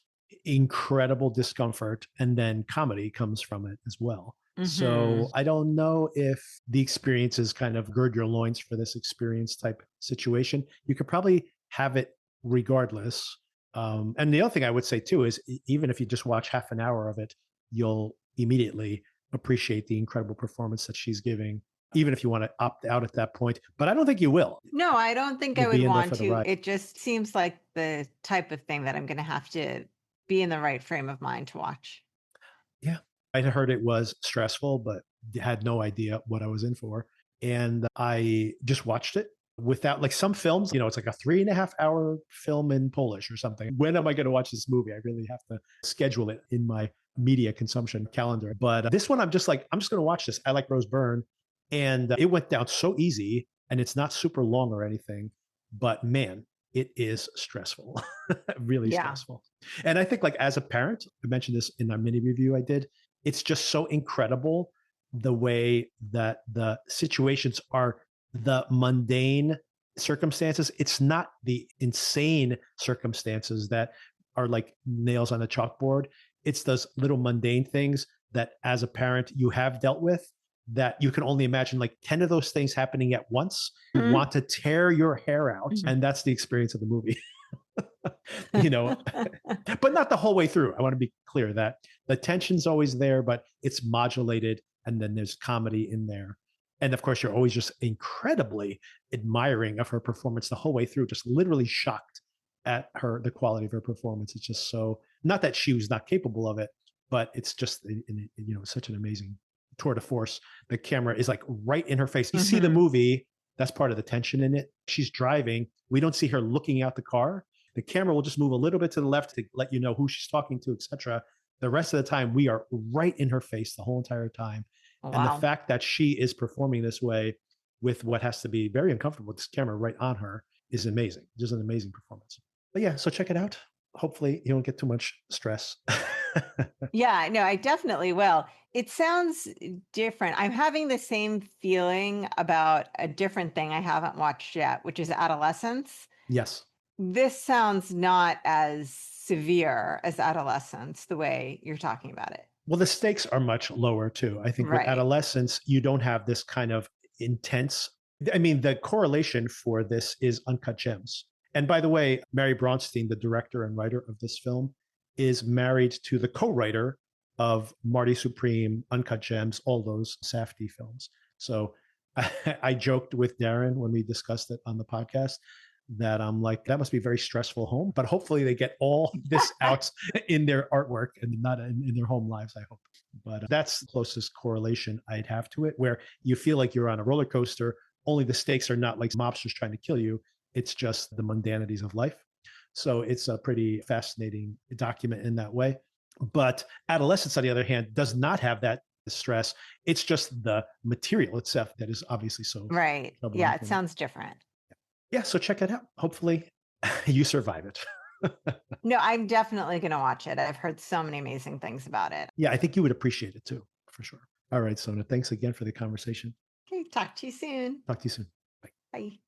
incredible discomfort, and then comedy comes from it as well. So I don't know if the experience is kind of gird your loins for this experience type situation. You could probably have it regardless. And the other thing I would say too is, even if you just watch half an hour of it, you'll immediately appreciate the incredible performance that she's giving, even if you want to opt out at that point. But I don't think you will. No, I don't think I would want to. It just seems like the type of thing that I'm going to have to be in the right frame of mind to watch. Yeah. I heard it was stressful, but had no idea what I was in for. And I just watched it without, like, some films, it's like a 3.5-hour film in Polish or something. When am I going to watch this movie? I really have to schedule it in my media consumption calendar. But this one, I'm just going to watch this. I like Rose Byrne, and it went down so easy, and it's not super long or anything. but man, it is stressful, really Yeah. stressful. And I think like as a parent, I mentioned this in our mini review I did, it's just so incredible the way that the situations are the mundane circumstances. It's not the insane circumstances that are like nails on a chalkboard. It's those little mundane things that as a parent you have dealt with that you can only imagine like 10 of those things happening at once. You want to tear your hair out. Mhm. And that's the experience of the movie. you know, but not the whole way through. I want to be clear that the tension's always there, but it's modulated. And then there's comedy in there. And of course, you're always just incredibly admiring of her performance the whole way through, just literally shocked at the quality of her performance. It's just so, not that she was not capable of it, but it's just, such an amazing tour de force. The camera is like right in her face. You see the movie, that's part of the tension in it. She's driving. We don't see her looking out the car. The camera will just move a little bit to the left to let you know who she's talking to, etc. The rest of the time, we are right in her face the whole entire time. Wow. And the fact that she is performing this way with what has to be very uncomfortable with this camera right on her is amazing. Just an amazing performance. But yeah, so check it out. Hopefully you don't get too much stress. Yeah, no, I definitely will. It sounds different. I'm having the same feeling about a different thing I haven't watched yet, which is Adolescence. Yes. This sounds not as severe as Adolescence, the way you're talking about it. Well, the stakes are much lower too. I think with Right. Adolescence, you don't have this kind of intense. I mean, the correlation for this is Uncut Gems. And by the way, Mary Bronstein, the director and writer of this film, is married to the co-writer of Marty Supreme, Uncut Gems, all those Safdie films. So I joked with Darren when we discussed it on the podcast that I'm like, that must be a very stressful home, but hopefully they get all this out in their artwork and not in their home lives, I hope. But that's the closest correlation I'd have to it, where you feel like you're on a roller coaster, only the stakes are not like mobsters trying to kill you. It's just the mundanities of life. So it's a pretty fascinating document in that way. But Adolescence, on the other hand, does not have that stress. It's just the material itself that is obviously so. Right. Yeah, it sounds different. Yeah, so check it out. Hopefully you survive it. No, I'm definitely going to watch it. I've heard so many amazing things about it. Yeah, I think you would appreciate it too, for sure. All right, Sona, thanks again for the conversation. Okay, talk to you soon. Talk to you soon. Bye.